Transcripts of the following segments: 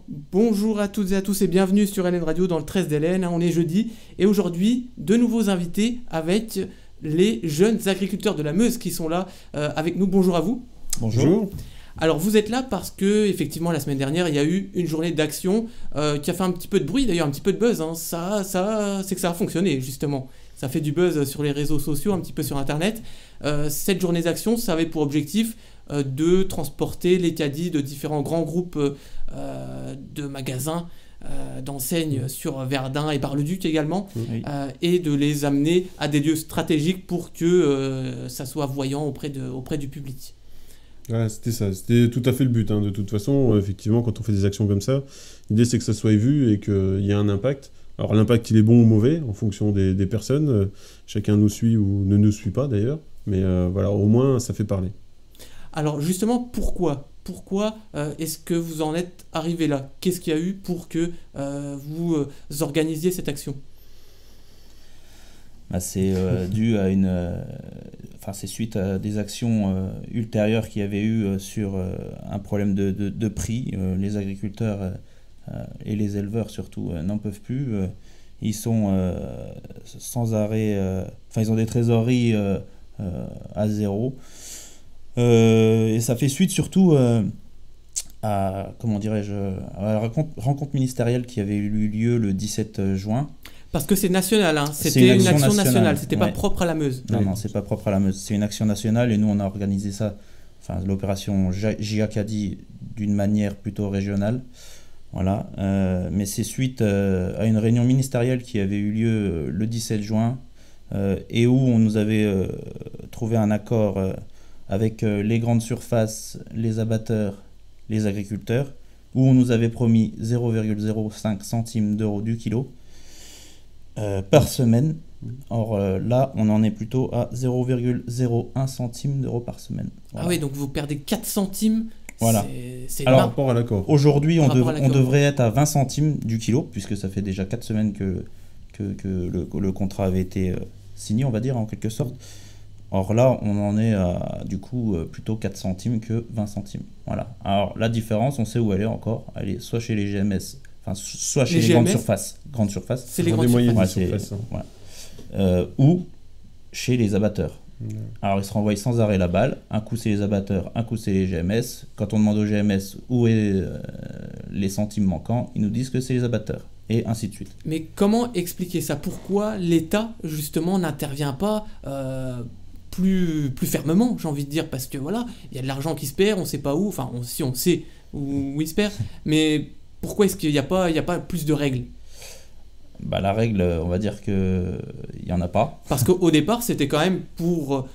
bonjour à toutes et à tous et bienvenue sur LN Radio dans le 13 d'LN. On est jeudi et aujourd'hui, de nouveaux invités avec les jeunes agriculteurs de la Meuse qui sont là avec nous. Bonjour à vous. Bonjour. Alors vous êtes là parce que effectivement la semaine dernière il y a eu une journée d'action qui a fait un petit peu de bruit, d'ailleurs un petit peu de buzz. C'est que ça a fonctionné justement. Ça fait du buzz sur les réseaux sociaux, un petit peu sur internet. Cette journée d'action, ça avait pour objectif de transporter les caddies de différents grands groupes de magasins, d'enseignes sur Verdun et Bar-le-Duc également, et de les amener à des lieux stratégiques pour que ça soit voyant auprès du public. Ouais, c'était ça, c'était tout à fait le but. De toute façon, effectivement, quand on fait des actions comme ça, l'idée c'est que ça soit vu et qu'il y ait un impact. Alors l'impact il est bon ou mauvais en fonction des personnes, chacun nous suit ou ne nous suit pas d'ailleurs, mais voilà, au moins ça fait parler. Alors justement, pourquoi est-ce que vous en êtes arrivé là? Qu'est-ce qu'il y a eu pour que vous organisiez cette action? C'est dû à c'est suite à des actions ultérieures qu'il y avait eu sur un problème de prix. Les agriculteurs et les éleveurs surtout n'en peuvent plus. Ils sont sans arrêt, ils ont des trésoreries à zéro. Et ça fait suite surtout à la rencontre ministérielle qui avait eu lieu le 17 juin. Parce que c'est national, c'était une action nationale, c'était pas propre à la Meuse. Non, c'est pas propre à la Meuse, c'est une action nationale et nous on a organisé ça, l'opération JA-Caddy d'une manière plutôt régionale. Voilà, mais c'est suite à une réunion ministérielle qui avait eu lieu le 17 juin et où on nous avait trouvé un accord avec les grandes surfaces, les abatteurs, les agriculteurs, où on nous avait promis 0,05 centimes d'euros du kilo par semaine. Or là, on en est plutôt à 0,01 centime d'euros par semaine. Voilà. Ah oui, donc vous perdez 4 centimes. Voilà. C'est par rapport à l'accord. Aujourd'hui, on devrait être à 20 centimes du kilo, puisque ça fait déjà 4 semaines que le contrat avait été signé, on va dire, en quelque sorte. Or là, on en est à, du coup, plutôt 4 centimes que 20 centimes. Voilà. Alors, la différence, on sait où elle est encore. Elle est soit chez les GMS, soit chez les grandes surfaces. Grandes surfaces. C'est les grandes surfaces. Ou chez les abatteurs. Alors, ils se renvoient sans arrêt la balle. Un coup, c'est les abatteurs, un coup, c'est les GMS. Quand on demande aux GMS où est les centimes manquants, ils nous disent que c'est les abatteurs. Et ainsi de suite. Mais comment expliquer ça? Pourquoi l'État, justement, n'intervient pas plus fermement, j'ai envie de dire? Parce que voilà, il y a de l'argent qui se perd, on ne sait pas où. Enfin, si on sait où il se perd. Mais pourquoi est-ce qu'il n'y a pas plus de règles? La règle, on va dire qu'il n'y en a pas. Parce qu'au départ, c'était quand même pour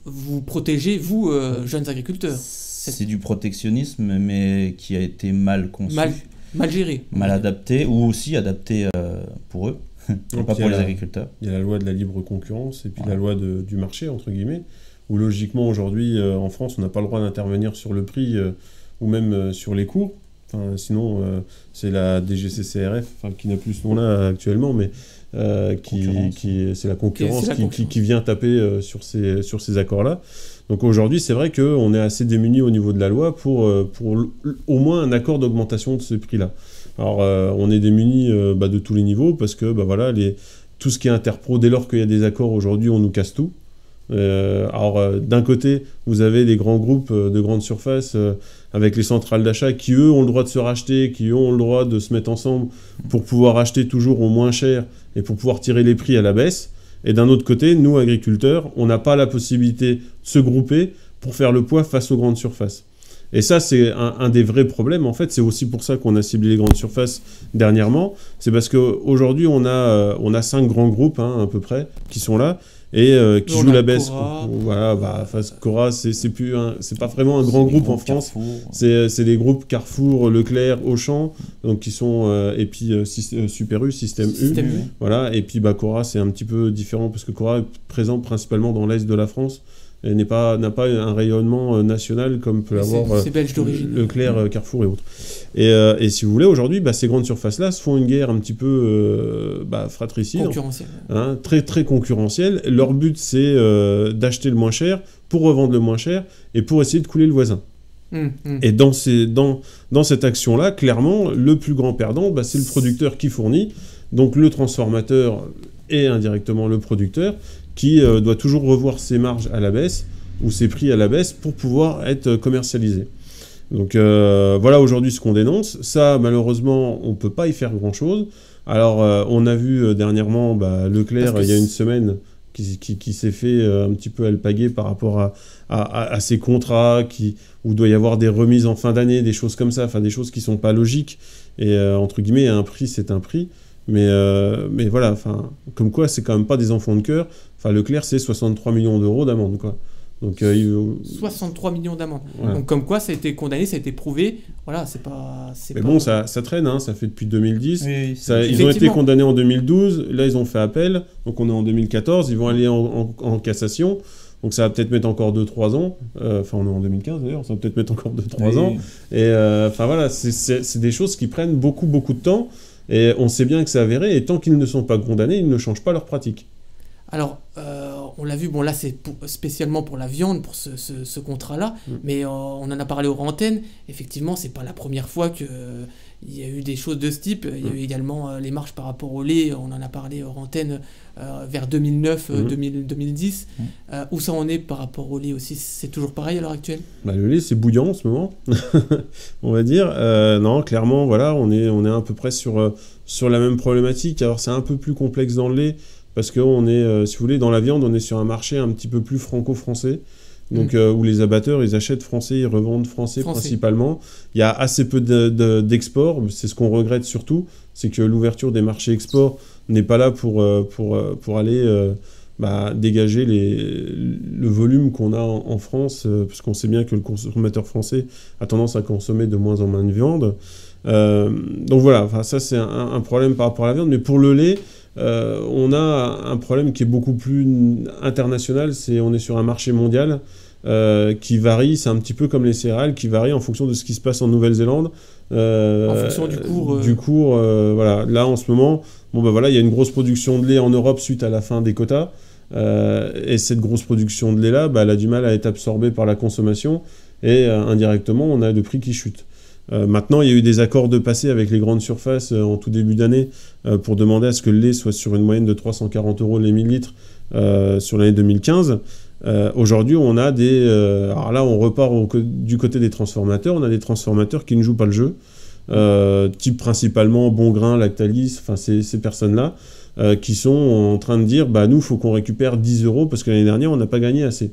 vous protéger, vous, jeunes agriculteurs. C'est du protectionnisme, mais qui a été mal conçu. Mal géré. Mal adapté, ou aussi adapté pour eux, pas pour les agriculteurs. Il y a la loi de la libre concurrence et puis la loi du marché, entre guillemets, où logiquement, aujourd'hui, en France, on n'a pas le droit d'intervenir sur le prix ou même sur les cours. Sinon, c'est la DGCCRF, qui n'a plus ce nom-là actuellement, mais c'est la concurrence qui vient taper sur ces accords-là. Donc aujourd'hui, c'est vrai qu'on est assez démunis au niveau de la loi pour au moins un accord d'augmentation de ce prix-là. Alors, on est démunis de tous les niveaux parce que tout ce qui est interpro, dès lors qu'il y a des accords aujourd'hui, on nous casse tout. D'un côté, vous avez des grands groupes de grandes surfaces avec les centrales d'achat qui, eux, ont le droit de se racheter, qui, eux, ont le droit de se mettre ensemble pour pouvoir acheter toujours au moins cher et pour pouvoir tirer les prix à la baisse. Et d'un autre côté, nous, agriculteurs, on n'a pas la possibilité de se grouper pour faire le poids face aux grandes surfaces. Et ça, c'est un des vrais problèmes. En fait, c'est aussi pour ça qu'on a ciblé les grandes surfaces dernièrement. C'est parce qu'aujourd'hui, on a 5 grands groupes, à peu près, qui sont là et qui jouent la baisse. Cora. Voilà, Cora, c'est pas vraiment un grand groupe en France. C'est les groupes Carrefour, Leclerc, Auchan, donc qui sont et puis Super U, Système U. Voilà, et puis Cora, c'est un petit peu différent parce que Cora est présent principalement dans l'est de la France. Et n'a pas un rayonnement national comme peut l'avoir Leclerc, Carrefour et autres. Et si vous voulez, aujourd'hui, ces grandes surfaces-là se font une guerre un petit peu fratricide. Concurrentielle. Très, très concurrentielle. Leur but, c'est d'acheter le moins cher pour revendre le moins cher et pour essayer de couler le voisin. Et dans cette action-là, clairement, le plus grand perdant, c'est le producteur qui fournit, donc le transformateur et indirectement le producteur, qui doit toujours revoir ses marges à la baisse ou ses prix à la baisse pour pouvoir être commercialisé. Donc voilà aujourd'hui ce qu'on dénonce. Ça, malheureusement, on ne peut pas y faire grand-chose. Alors, on a vu dernièrement Leclerc, il y a une semaine, qui s'est fait un petit peu alpaguer par rapport à ces contrats, où il doit y avoir des remises en fin d'année, des choses comme ça, enfin des choses qui ne sont pas logiques. Et entre guillemets, un prix, c'est un prix. Mais voilà, comme quoi, c'est quand même pas des enfants de cœur. Leclerc, c'est 63 millions d'euros d'amende, quoi. Donc, 63 millions d'amende. Voilà. Donc comme quoi ça a été condamné, ça a été prouvé. Voilà, c'est pas. Mais bon, ça traîne, hein, ça fait depuis 2010. Oui, ils ont été condamnés en 2012, là ils ont fait appel, donc on est en 2014, ils vont aller en cassation, donc ça va peut-être mettre encore 2-3 ans. On est en 2015 d'ailleurs, ça va peut-être mettre encore 2-3 ans. Et voilà, c'est des choses qui prennent beaucoup de temps, et on sait bien que c'est avéré, et tant qu'ils ne sont pas condamnés, ils ne changent pas leur pratique. Alors, on l'a vu, bon là c'est spécialement pour la viande, pour ce contrat-là, mais on en a parlé aux antennes. Effectivement, c'est pas la première fois qu'il y a eu des choses de ce type. Il y a eu également les marges par rapport au lait, on en a parlé aux antennes vers 2009, 2010. Où ça en est par rapport au lait aussi? C'est toujours pareil à l'heure actuelle? Le lait, c'est bouillant en ce moment, on va dire. Non, clairement, voilà, on est à peu près sur la même problématique. Alors c'est un peu plus complexe dans le lait, parce qu'on est, si vous voulez, dans la viande, on est sur un marché un petit peu plus franco-français, donc où les abatteurs, ils achètent français, ils revendent français. Principalement. Il y a assez peu d'export, c'est ce qu'on regrette surtout, c'est que l'ouverture des marchés export n'est pas là pour aller dégager le volume qu'on a en France, parce qu'on sait bien que le consommateur français a tendance à consommer de moins en moins de viande. Donc voilà, ça c'est un problème par rapport à la viande, mais pour le lait, on a un problème qui est beaucoup plus international, on est sur un marché mondial qui varie, c'est un petit peu comme les céréales, qui varie en fonction de ce qui se passe en Nouvelle-Zélande. En fonction du cours. Voilà. Là en ce moment, il y a une grosse production de lait en Europe suite à la fin des quotas. Et cette grosse production de lait-là, elle a du mal à être absorbée par la consommation, et indirectement, on a le prix qui chute. Maintenant, il y a eu des accords de passé avec les grandes surfaces en tout début d'année pour demander à ce que le lait soit sur une moyenne de 340 € les 1000 litres sur l'année 2015. Aujourd'hui, on a alors là, on repart du côté des transformateurs. On a des transformateurs qui ne jouent pas le jeu, type principalement Bongrain, Lactalis, ces personnes-là, qui sont en train de dire nous, il faut qu'on récupère 10 € parce que l'année dernière, on n'a pas gagné assez.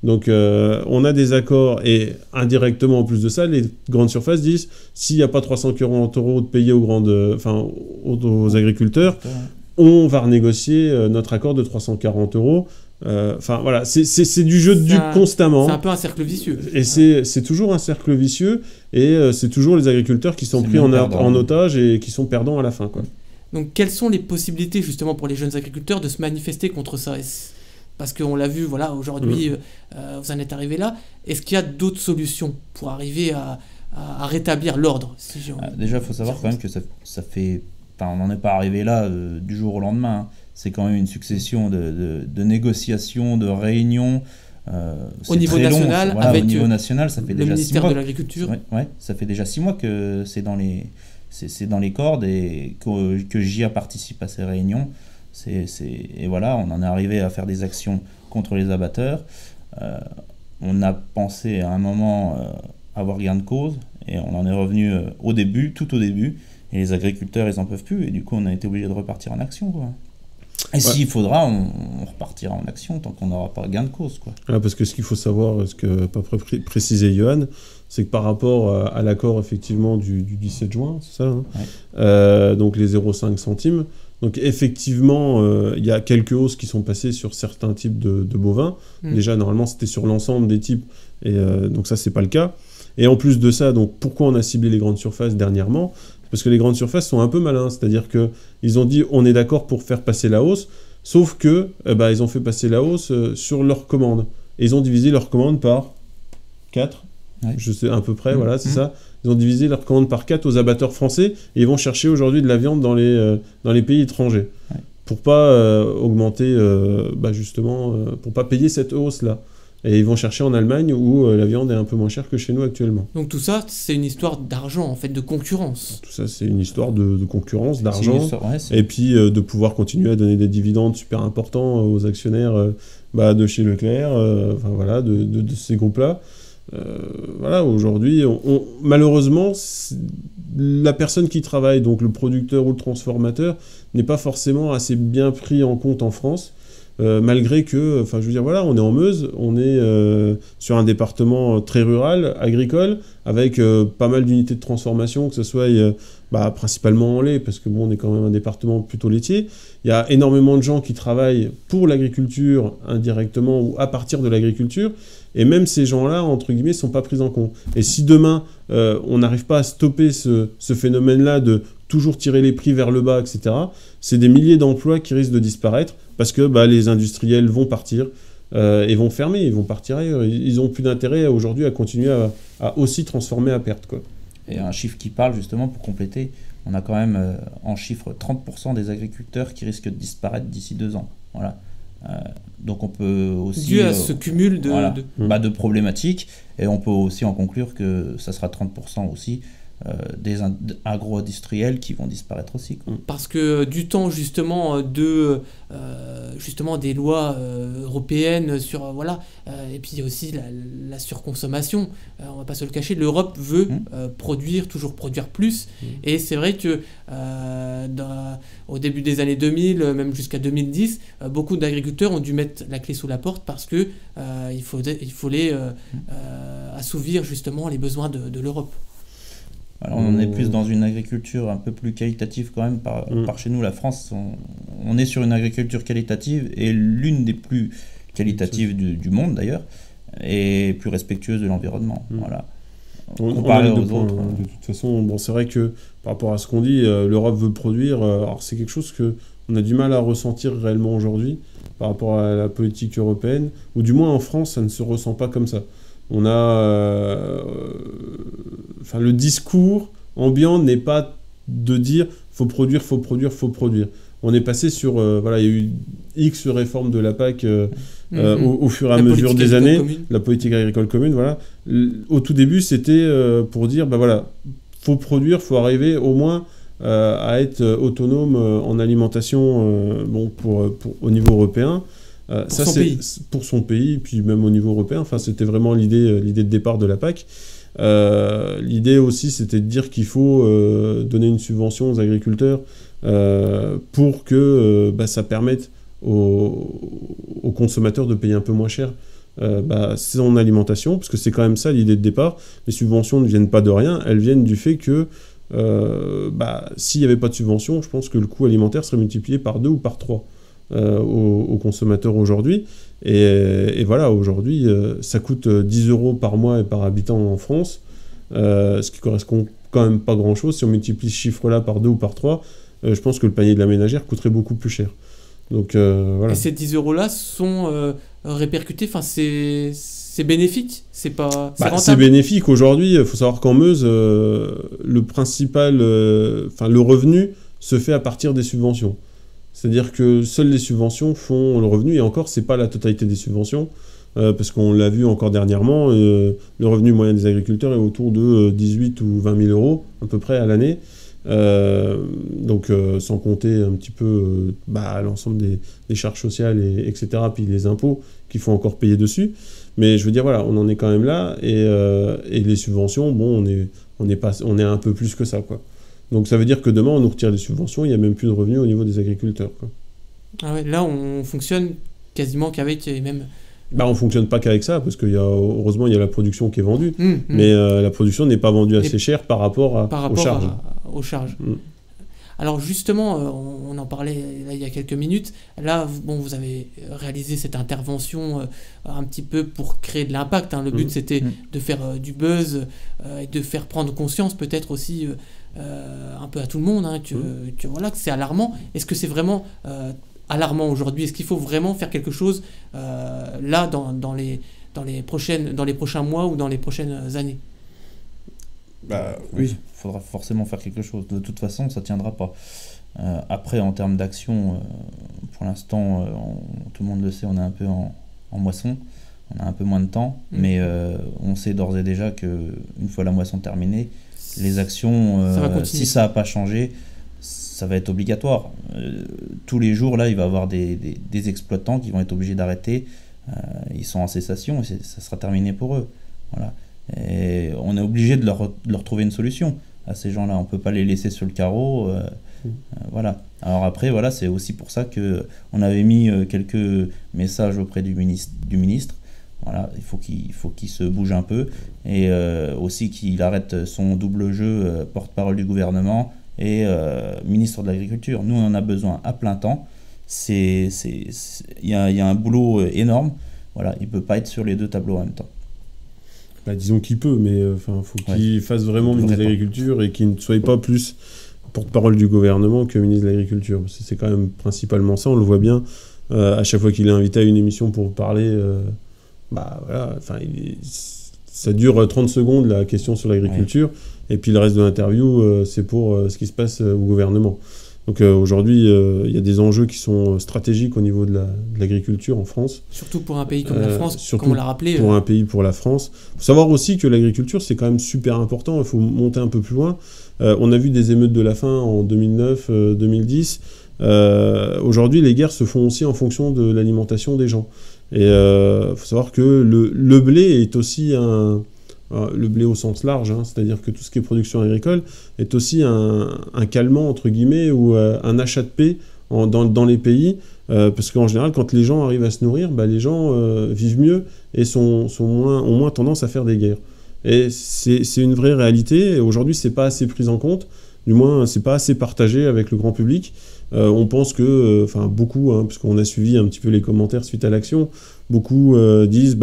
Donc on a des accords, et indirectement en plus de ça, les grandes surfaces disent s'il n'y a pas 340 € de payer aux agriculteurs, on va renégocier notre accord de 340 €. Voilà, c'est du jeu constamment. C'est un peu un cercle vicieux. Et c'est toujours un cercle vicieux, et c'est toujours les agriculteurs qui sont pris en otage et qui sont perdants à la fin, quoi. Donc quelles sont les possibilités justement pour les jeunes agriculteurs de se manifester contre ça? Parce qu'on l'a vu, voilà, aujourd'hui, vous en êtes arrivé là. Est-ce qu'il y a d'autres solutions pour arriver à rétablir l'ordre? Déjà, il faut savoir quand même que ça fait... on n'en est pas arrivé là du jour au lendemain. Hein. C'est quand même une succession de négociations, de réunions. Au niveau national, au niveau national, ça fait déjà 6 mois. Le ministère de l'Agriculture. Ouais, ça fait déjà 6 mois que c'est dans les cordes, et que JA participe à ces réunions. Et voilà, on en est arrivé à faire des actions contre les abatteurs. On a pensé à un moment avoir gain de cause, et on en est revenu tout au début, et les agriculteurs, ils en peuvent plus, et du coup on a été obligé de repartir en action, quoi. Et s'il faudra, on repartira en action tant qu'on n'aura pas gain de cause, quoi. Parce que ce qu'il faut savoir, ce que n'a pas précisé Johan, c'est que par rapport à l'accord effectivement du 17 juin, c'est ça, hein, donc les 0,5 centimes, donc effectivement, il y a quelques hausses qui sont passées sur certains types de bovins. Déjà, normalement, c'était sur l'ensemble des types, et donc ça, c'est pas le cas. Et en plus de ça, donc pourquoi on a ciblé les grandes surfaces dernièrement? Parce que les grandes surfaces sont un peu malins, c'est-à-dire qu'ils ont dit on est d'accord pour faire passer la hausse, sauf que ils ont fait passer la hausse sur leur commande. Et ils ont divisé leur commande par 4, je sais à peu près, voilà, c'est ça. Ils ont divisé leur commande par 4 aux abatteurs français, et ils vont chercher aujourd'hui de la viande dans les pays étrangers, pour pas augmenter, justement, pour pas payer cette hausse-là. et ils vont chercher en Allemagne où la viande est un peu moins chère que chez nous actuellement. Donc tout ça, c'est une histoire d'argent, en fait, de concurrence. Tout ça, c'est une histoire de concurrence, d'argent, Ouais, et puis de pouvoir continuer à donner des dividendes super importants aux actionnaires de chez Leclerc, voilà, de ces groupes-là. Voilà, aujourd'hui, malheureusement, la personne qui travaille, donc le producteur ou le transformateur, n'est pas forcément assez bien pris en compte en France. Malgré que, je veux dire, voilà, on est en Meuse, on est sur un département très rural, agricole, avec pas mal d'unités de transformation, que ce soit principalement en lait, parce que bon, on est quand même un département plutôt laitier. Il y a énormément de gens qui travaillent pour l'agriculture indirectement ou à partir de l'agriculture, et même ces gens-là, entre guillemets, ne sont pas pris en compte. Et si demain, on n'arrive pas à stopper ce phénomène-là de toujours tirer les prix vers le bas, etc., c'est des milliers d'emplois qui risquent de disparaître, parce que les industriels vont partir et vont fermer, ils vont partir ailleurs. Ils n'ont plus d'intérêt aujourd'hui à continuer à aussi transformer à perte, quoi. Et un chiffre qui parle justement pour compléter, on a quand même en chiffre 30% des agriculteurs qui risquent de disparaître d'ici 2 ans. Voilà. Donc on peut aussi... Dû à ce cumul de problématiques, et on peut aussi en conclure que ça sera 30% aussi des agro-industriels qui vont disparaître aussi, quoi. Parce que du temps justement justement des lois européennes sur et puis aussi la surconsommation, on va pas se le cacher, l'Europe veut toujours produire plus, et c'est vrai que au début des années 2000, même jusqu'à 2010, beaucoup d'agriculteurs ont dû mettre la clé sous la porte parce que il fallait assouvir justement les besoins de l'Europe. Alors on est plus dans une agriculture un peu plus qualitative quand même par chez nous. La France, on est sur une agriculture qualitative, et l'une des plus qualitatives du monde d'ailleurs, et plus respectueuse de l'environnement. Voilà. Comparé aux autres. De toute façon, c'est vrai que par rapport à ce qu'on dit, l'Europe veut produire. Alors c'est quelque chose qu'on a du mal à ressentir réellement aujourd'hui par rapport à la politique européenne, ou du moins en France, ça ne se ressent pas comme ça. On a... le discours ambiant n'est pas de dire « faut produire, faut produire, faut produire ». On est passé sur... il y a eu X réformes de la PAC au fur et à mesure des années. La politique agricole commune, voilà. Au tout début, c'était pour dire, faut produire, faut arriver au moins à être autonome en alimentation au niveau européen. Ça, c'est pour son pays, puis même au niveau européen. C'était vraiment l'idée de départ de la PAC. L'idée aussi, c'était de dire qu'il faut donner une subvention aux agriculteurs pour que ça permette aux consommateurs de payer un peu moins cher son alimentation, parce que c'est quand même ça l'idée de départ. Les subventions ne viennent pas de rien, elles viennent du fait que s'il n'y avait pas de subvention, je pense que le coût alimentaire serait multiplié par 2 ou par 3. Aux consommateurs aujourd'hui, et voilà, aujourd'hui ça coûte 10 € par mois et par habitant en France, ce qui correspond quand même pas grand chose. Si on multiplie ce chiffre là par 2 ou par 3, je pense que le panier de la ménagère coûterait beaucoup plus cher. Donc voilà. Et ces 10 € là sont répercutés, c'est bénéfique, c'est pas c'est rentable. C'est bénéfique aujourd'hui. Il faut savoir qu'en Meuse, le principal le revenu se fait à partir des subventions. C'est-à-dire que seules les subventions font le revenu, et encore, c'est pas la totalité des subventions, parce qu'on l'a vu encore dernièrement, le revenu moyen des agriculteurs est autour de 18 ou 20 000 € à peu près à l'année, donc sans compter un petit peu l'ensemble des charges sociales, etc., puis les impôts qu'il faut encore payer dessus. Mais je veux dire, voilà, on en est quand même là, et les subventions, on est un peu plus que ça, quoi. Donc ça veut dire que demain, on nous retire les subventions, il n'y a même plus de revenus au niveau des agriculteurs, quoi. Ah ouais, là, on fonctionne quasiment qu'avec les mêmes... On ne fonctionne pas qu'avec ça, parce heureusement, il y a la production qui est vendue, mais la production n'est pas vendue assez cher par rapport aux charges. Alors justement, on en parlait là, il y a quelques minutes. Là, vous avez réalisé cette intervention un petit peu pour créer de l'impact. Le but, c'était de faire du buzz et de faire prendre conscience peut-être aussi un peu à tout le monde que c'est alarmant. Est-ce que c'est vraiment alarmant aujourd'hui? Est-ce qu'il faut vraiment faire quelque chose là dans les prochains mois ou dans les prochaines années? Oui, il faudra forcément faire quelque chose. De toute façon, ça ne tiendra pas. Après, en termes d'action, pour l'instant, tout le monde le sait, on est un peu en moisson. on a un peu moins de temps, mais on sait d'ores et déjà qu'une fois la moisson terminée, les actions, si ça n'a pas changé, ça va être obligatoire. Tous les jours, là, il va y avoir des exploitants qui vont être obligés d'arrêter. Ils sont en cessation et ça sera terminé pour eux. Voilà. Et on est obligé de leur trouver une solution à ces gens-là. On ne peut pas les laisser sur le carreau. Voilà. Alors après, voilà, c'est aussi pour ça qu'on avait mis quelques messages auprès du ministre. Voilà, il faut qu'il se bouge un peu et aussi qu'il arrête son double jeu porte-parole du gouvernement et ministre de l'Agriculture. Nous, on en a besoin à plein temps. Il y a un boulot énorme. Voilà, il ne peut pas être sur les deux tableaux en même temps. Bah, disons qu'il peut, mais faut qu'il fasse vraiment ministre de l'Agriculture et qu'il ne soit pas plus porte-parole du gouvernement que ministre de l'Agriculture. C'est quand même principalement ça, on le voit bien. À chaque fois qu'il est invité à une émission pour parler, voilà, ça dure 30 secondes la question sur l'agriculture, et puis le reste de l'interview, c'est pour ce qui se passe au gouvernement. Donc aujourd'hui, il y a des enjeux qui sont stratégiques au niveau de l'agriculture en France. Surtout pour un pays comme la France, comme on l'a rappelé. Pour un pays, pour la France. Il faut savoir aussi que l'agriculture, c'est quand même super important. Il faut monter un peu plus loin. On a vu des émeutes de la faim en 2009, 2010. Aujourd'hui, les guerres se font aussi en fonction de l'alimentation des gens. Et il faut savoir que le blé est aussi le blé au sens large, c'est-à-dire que tout ce qui est production agricole est aussi un calmant, entre guillemets, ou un achat de paix dans les pays, parce qu'en général, quand les gens arrivent à se nourrir, les gens vivent mieux et ont moins tendance à faire des guerres. Et c'est une vraie réalité, et aujourd'hui, c'est pas assez pris en compte, du moins, c'est pas assez partagé avec le grand public. On pense que, beaucoup, puisqu'on a suivi un petit peu les commentaires suite à l'action, beaucoup disent,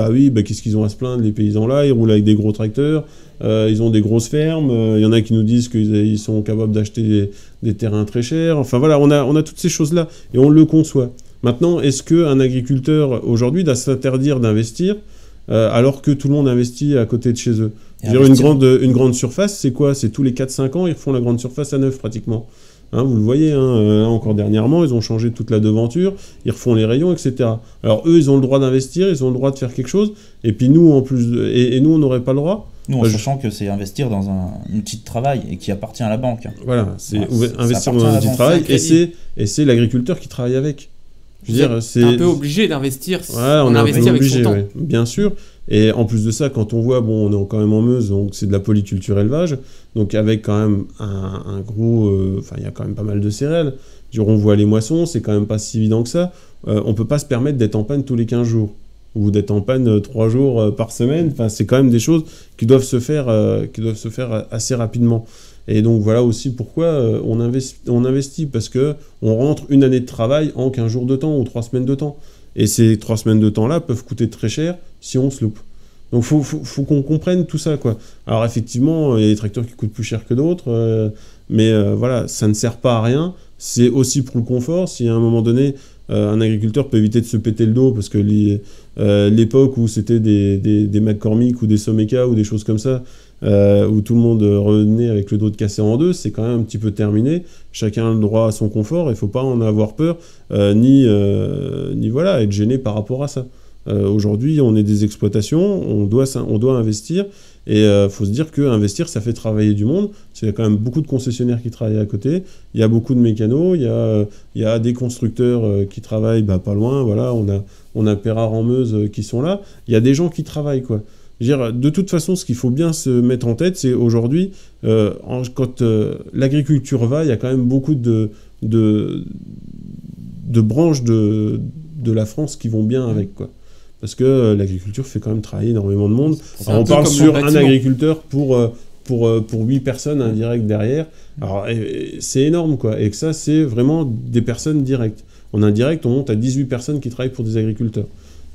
qu'est-ce qu'ils ont à se plaindre, les paysans là, ils roulent avec des gros tracteurs, ils ont des grosses fermes, il y en a qui nous disent qu'ils sont capables d'acheter des terrains très chers, enfin voilà, on a toutes ces choses-là, et on le conçoit. Maintenant, est-ce qu'un agriculteur, aujourd'hui, doit s'interdire d'investir, alors que tout le monde investit à côté de chez eux? Une grande surface, c'est quoi? C'est tous les 4-5 ans, ils refont la grande surface à neuf, pratiquement. Vous le voyez, encore dernièrement, ils ont changé toute la devanture, ils refont les rayons, etc. Alors eux, ils ont le droit d'investir, ils ont le droit de faire quelque chose, et puis nous, en plus, et nous, on n'aurait pas le droit. Nous, en sachant que c'est investir dans un outil de travail et qui appartient à la banque. Voilà, c'est investir dans un outil de travail, et c'est l'agriculteur qui travaille avec. Je veux dire, c'est un peu obligé d'investir. On est un peu obligé, bien sûr. Et en plus de ça, quand on voit, on est quand même en Meuse, donc c'est de la polyculture élevage, donc avec quand même un gros... il y a quand même pas mal de céréales. On voit les moissons, c'est quand même pas si évident que ça. On peut pas se permettre d'être en panne tous les 15 jours, ou d'être en panne 3 jours par semaine. Enfin, c'est quand même des choses qui doivent se faire assez rapidement. Et donc voilà aussi pourquoi on investit, parce qu'on rentre une année de travail en 15 jours de temps, ou 3 semaines de temps. Et ces 3 semaines de temps-là peuvent coûter très cher si on se loupe. Donc faut qu'on comprenne tout ça, quoi. Alors effectivement, il y a des tracteurs qui coûtent plus cher que d'autres, mais voilà, ça ne sert pas à rien. C'est aussi pour le confort. Si à un moment donné, un agriculteur peut éviter de se péter le dos, parce que l'époque où c'était des McCormick ou des Someka ou des choses comme ça, où tout le monde revenait avec le dos de cassé en deux, c'est quand même un petit peu terminé. Chacun a le droit à son confort, il ne faut pas en avoir peur, ni voilà, être gêné par rapport à ça. Aujourd'hui, on est des exploitations, on doit investir, et il faut se dire qu'investir, ça fait travailler du monde. Il y a quand même beaucoup de concessionnaires qui travaillent à côté, il y a beaucoup de mécanos, il y a des constructeurs qui travaillent pas loin, voilà, on a Perrard en Meuse qui sont là, il y a des gens qui travaillent, quoi. Je veux dire, de toute façon, ce qu'il faut bien se mettre en tête, c'est aujourd'hui, quand l'agriculture va, il y a quand même beaucoup de branches de la France qui vont bien avec, quoi. Parce que l'agriculture fait quand même travailler énormément de monde. Alors, on parle sur un agriculteur pour 8 personnes indirectes derrière. Alors, c'est énorme, quoi. Et que ça, c'est vraiment des personnes directes. En indirect, on monte à 18 personnes qui travaillent pour des agriculteurs.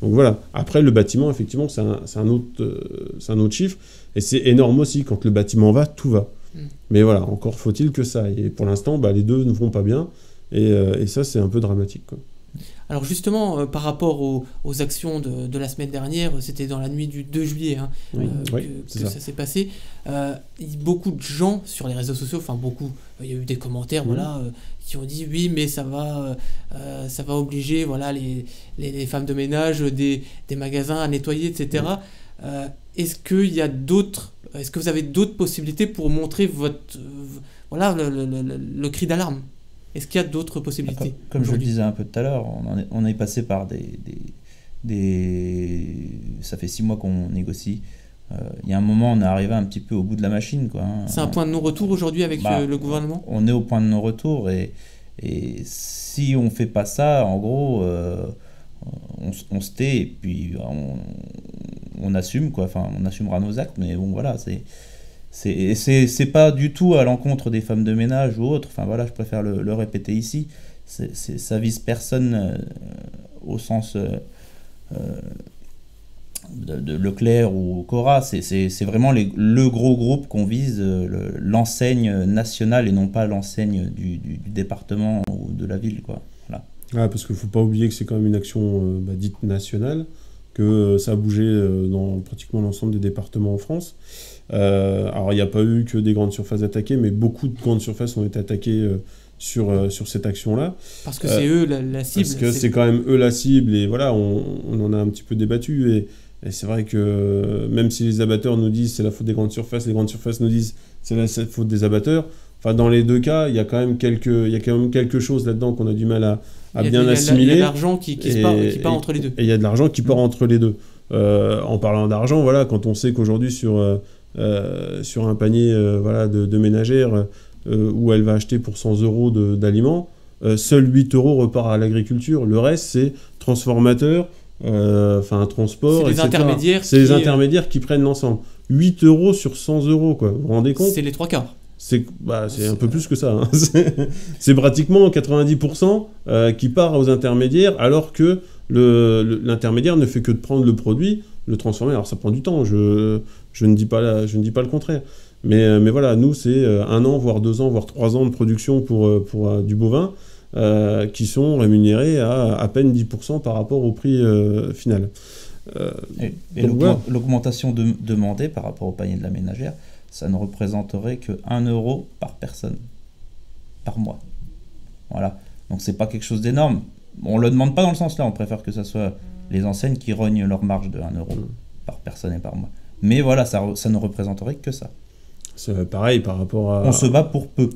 Donc voilà. Après, le bâtiment, effectivement, c'est un autre chiffre. Et c'est énorme aussi. Quand le bâtiment va, tout va. Mais voilà, encore faut-il que ça. Et pour l'instant, les deux ne vont pas bien. Et ça, c'est un peu dramatique, quoi. Alors justement, par rapport aux actions de la semaine dernière, c'était dans la nuit du 2 juillet que ça s'est passé. Beaucoup de gens sur les réseaux sociaux, enfin beaucoup, il y a eu des commentaires qui ont dit oui, mais ça va obliger les femmes de ménage des magasins à nettoyer, etc. Est-ce que vous avez d'autres possibilités pour montrer le cri d'alarme? Est-ce qu'il y a d'autres possibilités? Comme je le disais un peu tout à l'heure, on est passé par ça fait 6 mois qu'on négocie. Il y a un moment, on est arrivé un petit peu au bout de la machine, quoi. C'est un point de non-retour aujourd'hui avec le gouvernement? On est au point de non-retour et si on fait pas ça, en gros, on se tait et puis on assume, quoi. Enfin, on assumera nos actes, mais bon, voilà, c'est pas du tout à l'encontre des femmes de ménage ou autres. Enfin voilà, je préfère le répéter ici. Ça vise personne au sens de Leclerc ou Cora. C'est vraiment le gros groupe qu'on vise, l'enseigne nationale et non pas l'enseigne du département ou de la ville, quoi. Voilà. Parce qu'il ne faut pas oublier que c'est quand même une action dite nationale, que ça a bougé dans pratiquement l'ensemble des départements en France. Alors il n'y a pas eu que des grandes surfaces attaquées, mais beaucoup de grandes surfaces ont été attaquées sur cette action-là. Parce que c'est eux la cible. Parce que c'est quand même eux la cible, et voilà, on en a un petit peu débattu, et c'est vrai que même si les abatteurs nous disent c'est la faute des grandes surfaces, les grandes surfaces nous disent c'est la faute des abatteurs, enfin dans les deux cas, il y a quand même quelque chose là-dedans qu'on a du mal à bien assimiler. Il y a de l'argent qui part entre les deux. Et il y a de l'argent qui part entre les deux. En parlant d'argent, voilà, quand on sait qu'aujourd'hui sur un panier de ménagères où elle va acheter pour 100 euros d'aliments, seuls 8 euros repart à l'agriculture. Le reste, c'est transformateur, transport, c'est les intermédiaires. C'est les intermédiaires qui prennent l'ensemble. 8 euros sur 100 euros, quoi. Vous vous rendez compte ? C'est les 3/4. C'est un peu plus que ça. Hein. C'est pratiquement 90% qui part aux intermédiaires, alors que l'intermédiaire ne fait que de prendre le produit, le transformer. Alors ça prend du temps, je ne dis pas le contraire. Mais voilà, nous, c'est 1 an, voire 2 ans, voire 3 ans de production pour du bovin qui sont rémunérés à peine 10% par rapport au prix final. L'augmentation demandée par rapport au panier de la ménagère, ça ne représenterait que 1 euro par personne, par mois. Voilà. Donc c'est pas quelque chose d'énorme. On le demande pas dans le sens là, on préfère que ça soit les enseignes qui rognent leur marge de 1 euro par personne et par mois. Mais voilà, ça ne représenterait que ça. C'est pareil par rapport à... On se bat pour peu.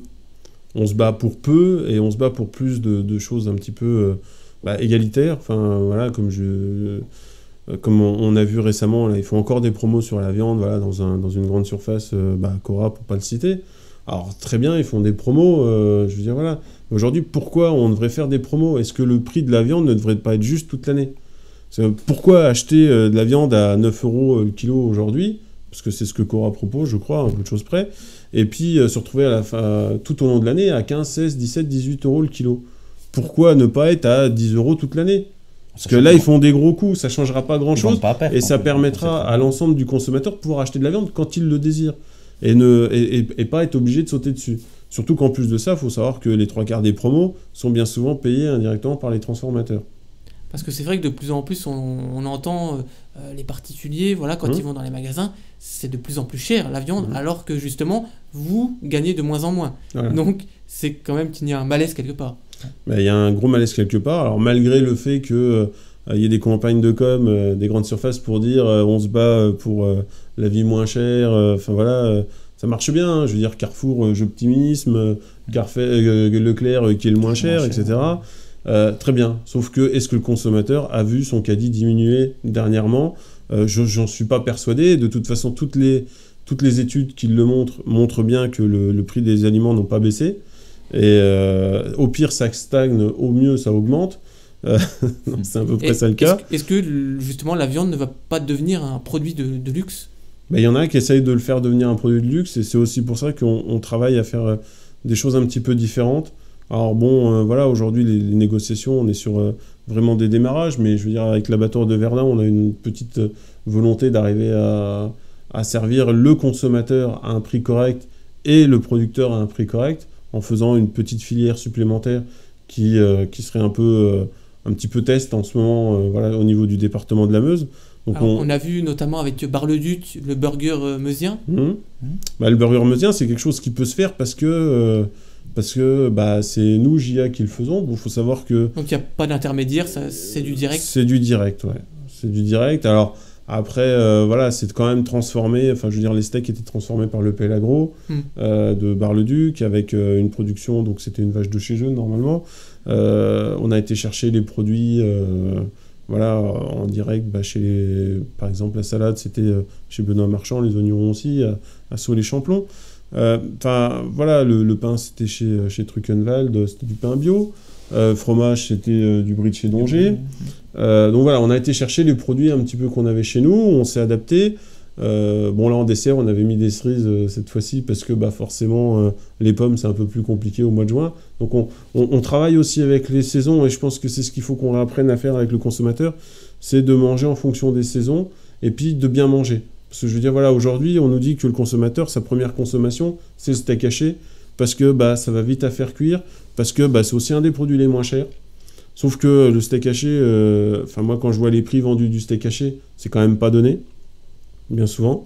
On se bat pour peu et on se bat pour plus de choses un petit peu égalitaires. Enfin, voilà, comme on a vu récemment, là, ils font encore des promos sur la viande, voilà, dans une grande surface, Cora pour pas le citer. Alors très bien, ils font des promos, je veux dire voilà. Aujourd'hui, pourquoi on devrait faire des promos ? Est-ce que le prix de la viande ne devrait pas être juste toute l'année ? Pourquoi acheter de la viande à 9 euros le kilo aujourd'hui ? Parce que c'est ce que Cora propose, je crois, un peu de choses près. Et puis se retrouver à la fin, tout au long de l'année à 15, 16, 17, 18 euros le kilo. Pourquoi ne pas être à 10 euros toute l'année ? Parce que là, ils font des gros coups, ça ne changera pas grand-chose, et ça permettra à l'ensemble du consommateur de pouvoir acheter de la viande quand il le désire, et pas être obligé de sauter dessus. Surtout qu'en plus de ça, il faut savoir que les 3/4 des promos sont bien souvent payés indirectement par les transformateurs. Parce que c'est vrai que de plus en plus, on entend les particuliers, voilà, quand ils vont dans les magasins, c'est de plus en plus cher la viande, alors que justement, vous gagnez de moins en moins. Voilà. Donc, c'est quand même qu'il y a un malaise quelque part. Il y a un gros malaise quelque part. Alors, malgré le fait qu'il y ait des campagnes de com, des grandes surfaces pour dire on se bat pour la vie moins chère, ça marche bien. Hein. Je veux dire, Carrefour, j'optimisme, Leclerc qui est le moins cher, etc. Très bien, sauf que est-ce que le consommateur a vu son caddie diminuer dernièrement ? J'en suis pas persuadé. De toute façon, toutes les études qui le montrent bien que le prix des aliments n'ont pas baissé. Et au pire, ça stagne, au mieux, ça augmente. C'est à peu près ça le cas. Est-ce que justement la viande ne va pas devenir un produit de luxe ? Il y en a qui essayent de le faire devenir un produit de luxe, et c'est aussi pour ça qu'on travaille à faire des choses un petit peu différentes. Alors bon, aujourd'hui les négociations, on est sur vraiment des démarrages, mais je veux dire, avec l'abattoir de Verdun, on a une petite volonté d'arriver à servir le consommateur à un prix correct et le producteur à un prix correct, en faisant une petite filière supplémentaire qui serait un peu un petit peu test en ce moment voilà, au niveau du département de la Meuse. Donc alors, on a vu notamment avec Bar-le-Duc le burger meusien. Bah, le burger meusien, c'est quelque chose qui peut se faire parce que bah, c'est nous, JA, qui le faisons. Bon, faut savoir que... Donc il n'y a pas d'intermédiaire, c'est du direct. C'est du direct, ouais. C'est du direct. Alors, après, voilà, c'est quand même transformé. Enfin, je veux dire, les steaks étaient transformés par le PL Agro de Bar-le-Duc avec une production. Donc, c'était une vache de chez eux, normalement. On a été chercher les produits... voilà, en direct, bah, par exemple, la salade, c'était chez Benoît Marchand, les oignons aussi, à Saulé-Champlon. Enfin, voilà, le pain, c'était chez Truckenwald, c'était du pain bio. Fromage, c'était du brie de chez Dongé. Donc voilà, on a été chercher les produits un petit peu qu'on avait chez nous, on s'est adapté. Bon, là, en dessert, on avait mis des cerises cette fois-ci parce que bah, forcément, les pommes, c'est un peu plus compliqué au mois de juin. Donc, on travaille aussi avec les saisons et je pense que c'est ce qu'il faut qu'on apprenne à faire avec le consommateur, c'est de manger en fonction des saisons et puis de bien manger. Parce que je veux dire, voilà, aujourd'hui, on nous dit que le consommateur, sa première consommation, c'est le steak haché parce que bah, ça va vite à faire cuire, parce que bah, c'est aussi un des produits les moins chers. Sauf que le steak haché, enfin moi, quand je vois les prix vendus du steak haché, c'est quand même pas donné. Bien souvent.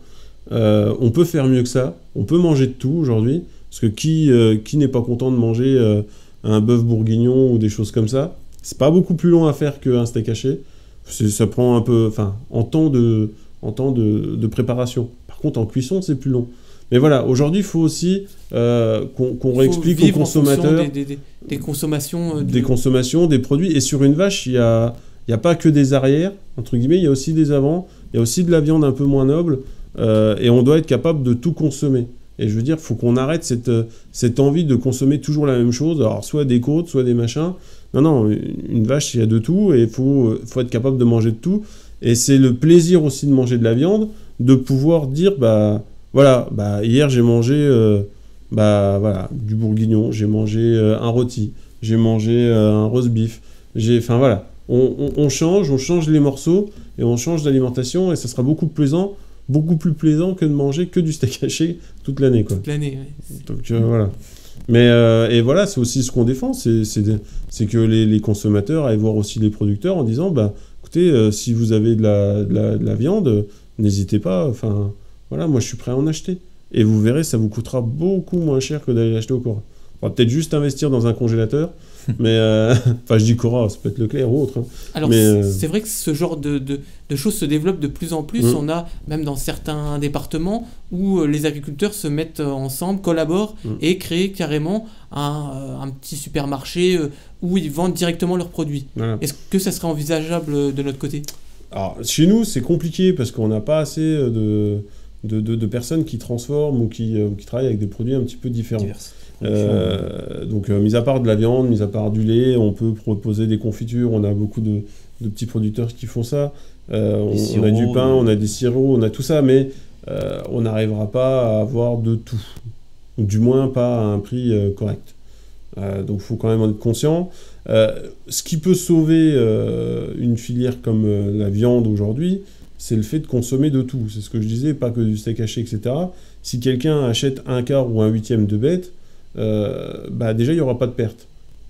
On peut faire mieux que ça. On peut manger de tout aujourd'hui. Parce que qui n'est pas content de manger un bœuf bourguignon ou des choses comme ça? C'est pas beaucoup plus long à faire qu'un steak haché. Ça prend un peu... Enfin, en temps de préparation. Par contre, en cuisson, c'est plus long. Mais voilà, aujourd'hui, il faut aussi qu'on réexplique aux consommateurs... Des consommations... Des consommations, des produits. Et sur une vache, il n'y a pas que des arrières, entre guillemets, il y a aussi des avants. Il y a aussi de la viande un peu moins noble et on doit être capable de tout consommer. Et je veux dire, il faut qu'on arrête cette envie de consommer toujours la même chose, alors soit des côtes, soit des machins. Non, une vache, il y a de tout et il faut être capable de manger de tout. Et c'est le plaisir aussi de manger de la viande, de pouvoir dire, bah voilà, bah hier j'ai mangé bah, voilà, du bourguignon, j'ai mangé un rôti, j'ai mangé un roast beef, enfin voilà. On change les morceaux et on change d'alimentation et ça sera beaucoup plus plaisant que de manger que du steak haché toute l'année, quoi. Toute l'année, ouais. Donc voilà. Mais et voilà, c'est aussi ce qu'on défend, c'est que les consommateurs aillent voir aussi les producteurs en disant, bah écoutez, si vous avez de la viande, n'hésitez pas. Enfin voilà, moi je suis prêt à en acheter. Et vous verrez, ça vous coûtera beaucoup moins cher que d'aller l'acheter au Cora. On va peut-être juste investir dans un congélateur. Mais enfin, je dis Cora, ça peut être Leclerc ou autre. Hein. Alors, c'est vrai que ce genre de choses se développe de plus en plus. On a même dans certains départements où les agriculteurs se mettent ensemble, collaborent et créent carrément un petit supermarché où ils vendent directement leurs produits. Voilà. Est-ce que ça serait envisageable de notre côté? Alors, chez nous, c'est compliqué parce qu'on n'a pas assez de personnes qui transforment ou qui travaillent avec des produits un petit peu différents. Donc, mis à part de la viande, mis à part du lait, on peut proposer des confitures. On a beaucoup de petits producteurs qui font ça. On a du pain, on a des sirops, on a tout ça, mais on n'arrivera pas à avoir de tout. Ou du moins pas à un prix correct. Donc, il faut quand même en être conscient. Ce qui peut sauver une filière comme la viande aujourd'hui, c'est le fait de consommer de tout. C'est ce que je disais, pas que du steak haché, etc. Si quelqu'un achète un quart ou un huitième de bête, bah déjà il n'y aura pas de perte.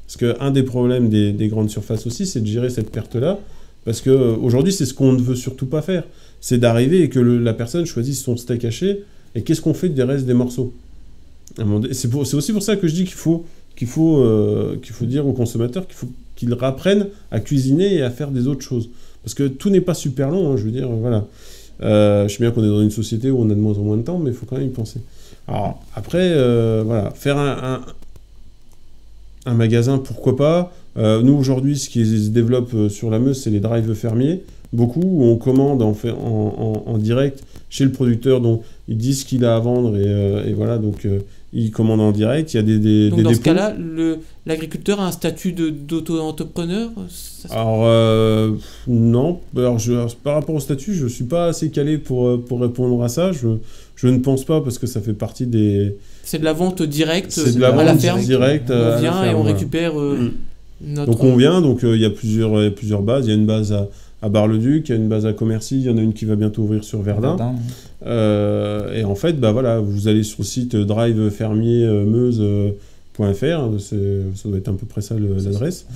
Parce qu'un des problèmes des grandes surfaces aussi, c'est de gérer cette perte-là. Parce qu'aujourd'hui, c'est ce qu'on ne veut surtout pas faire. C'est d'arriver et que la personne choisisse son steak haché. Et qu'est-ce qu'on fait des restes des morceaux? C'est aussi pour ça que je dis qu'il faut dire aux consommateurs qu'il faut qu'ils apprennent à cuisiner et à faire des autres choses. Parce que tout n'est pas super long, hein, je veux dire, voilà. Je sais bien qu'on est dans une société où on a de moins en moins de temps, mais il faut quand même y penser. Alors, après, voilà, faire un magasin, pourquoi pas. Nous, aujourd'hui, ce qui se développe sur la Meuse, c'est les drives fermiers. Beaucoup, où on commande en direct chez le producteur, donc ils disent ce qu'il a à vendre, et voilà, donc il commande en direct. Il y a des donc, dans dépôts. Ce cas-là, l'agriculteur a un statut d'auto-entrepreneur? Alors, non. Alors, par rapport au statut, je ne suis pas assez calé pour répondre à ça. Je ne pense pas, parce que ça fait partie des... C'est de la vente directe C'est de la vente directe on vient et on récupère notre... Donc on vient, donc il y a plusieurs bases. Il y a une base à Bar-le-Duc, il y a une base à Commercy, il y en a une qui va bientôt ouvrir sur Verdun. Et en fait, bah voilà, vous allez sur le site Drive Fermier Meuse, ça doit être à peu près ça l'adresse.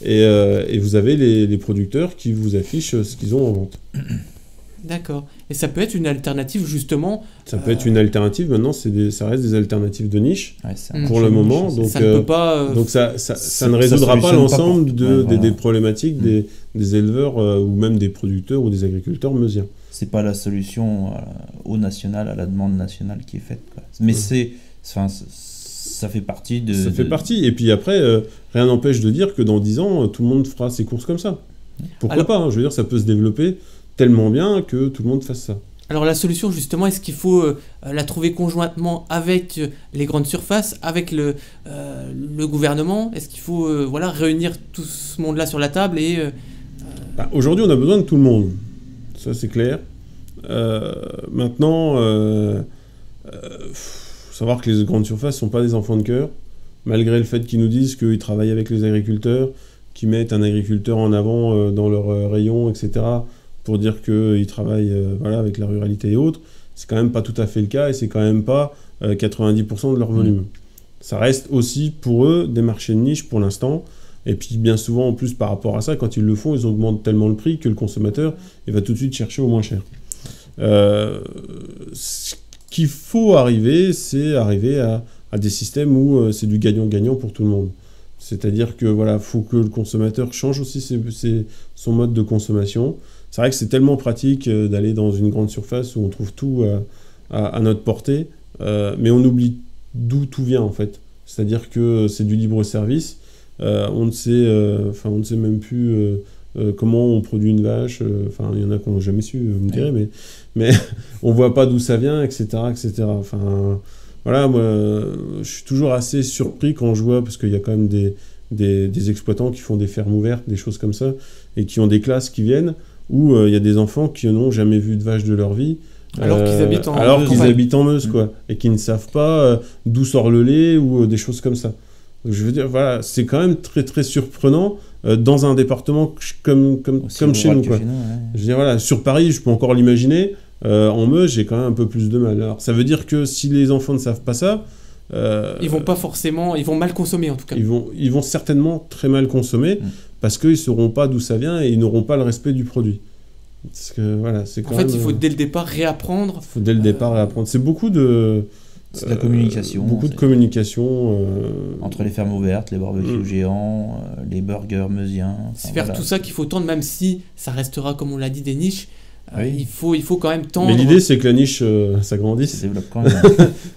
Et vous avez les producteurs qui vous affichent ce qu'ils ont en vente. D'accord. Et ça peut être une alternative, justement. Ça peut être une alternative. Maintenant, ça reste des alternatives de niche pour le moment. Donc, ça ne peut pas. Donc ça ne résoudra pas l'ensemble des problématiques des éleveurs ou même des producteurs ou des agriculteurs meusiens. C'est pas la solution au national, à la demande nationale qui est faite, quoi. Mais ça fait partie de... Ça fait partie. Et puis après, rien n'empêche de dire que dans 10 ans, tout le monde fera ses courses comme ça. Pourquoi pas, hein. Je veux dire, ça peut se développer tellement bien que tout le monde fasse ça. Alors la solution, justement, est-ce qu'il faut la trouver conjointement avec les grandes surfaces, avec le gouvernement? Est-ce qu'il faut réunir tout ce monde-là sur la table et... Aujourd'hui, on a besoin de tout le monde. Ça, c'est clair. Maintenant, faut savoir que les grandes surfaces ne sont pas des enfants de cœur, malgré le fait qu'ils nous disent qu'ils travaillent avec les agriculteurs, qu'ils mettent un agriculteur en avant dans leur rayon, etc., pour dire qu'ils travaillent avec la ruralité et autres. C'est quand même pas tout à fait le cas, et c'est quand même pas 90% de leur volume. Ça reste aussi, pour eux, des marchés de niche pour l'instant. Et puis, bien souvent, en plus, par rapport à ça, quand ils le font, ils augmentent tellement le prix que le consommateur il va tout de suite chercher au moins cher. Ce qu'il faut arriver, c'est arriver à des systèmes où c'est du gagnant-gagnant pour tout le monde. C'est-à-dire que faut que le consommateur change aussi son mode de consommation. C'est vrai que c'est tellement pratique d'aller dans une grande surface où on trouve tout à notre portée, mais on oublie d'où tout vient en fait. C'est-à-dire que c'est du libre-service. On ne sait même plus comment on produit une vache. Il y en a qui n'ont jamais su, vous me direz, mais on ne voit pas d'où ça vient, etc. etc. Moi, je suis toujours assez surpris quand je vois, parce qu'il y a quand même des exploitants qui font des fermes ouvertes, des choses comme ça, et qui ont des classes qui viennent, où il y a des enfants qui n'ont jamais vu de vache de leur vie, alors qu'ils habitent en Meuse, quoi, et qui ne savent pas d'où sort le lait, ou des choses comme ça. Donc, je veux dire, c'est quand même très très surprenant dans un département comme chez nous, quoi. Je veux dire, sur Paris, je peux encore l'imaginer. En Meuse, j'ai quand même un peu plus de mal. Alors, ça veut dire que si les enfants ne savent pas ça, ils vont pas forcément, ils vont mal consommer en tout cas. Ils vont certainement très mal consommer parce qu'ils sauront pas d'où ça vient et ils n'auront pas le respect du produit. Parce que c'est quand même, il faut dès le départ réapprendre. C'est beaucoup de... C'est de la communication. Beaucoup de communication. Entre les fermes ouvertes, les barbecues géants, les burgers meusiens. C'est vers tout ça qu'il faut tendre, même si ça restera, comme on l'a dit, des niches. Il faut quand même tendre. Mais l'idée, c'est que la niche s'agrandisse. Ça développe quand même.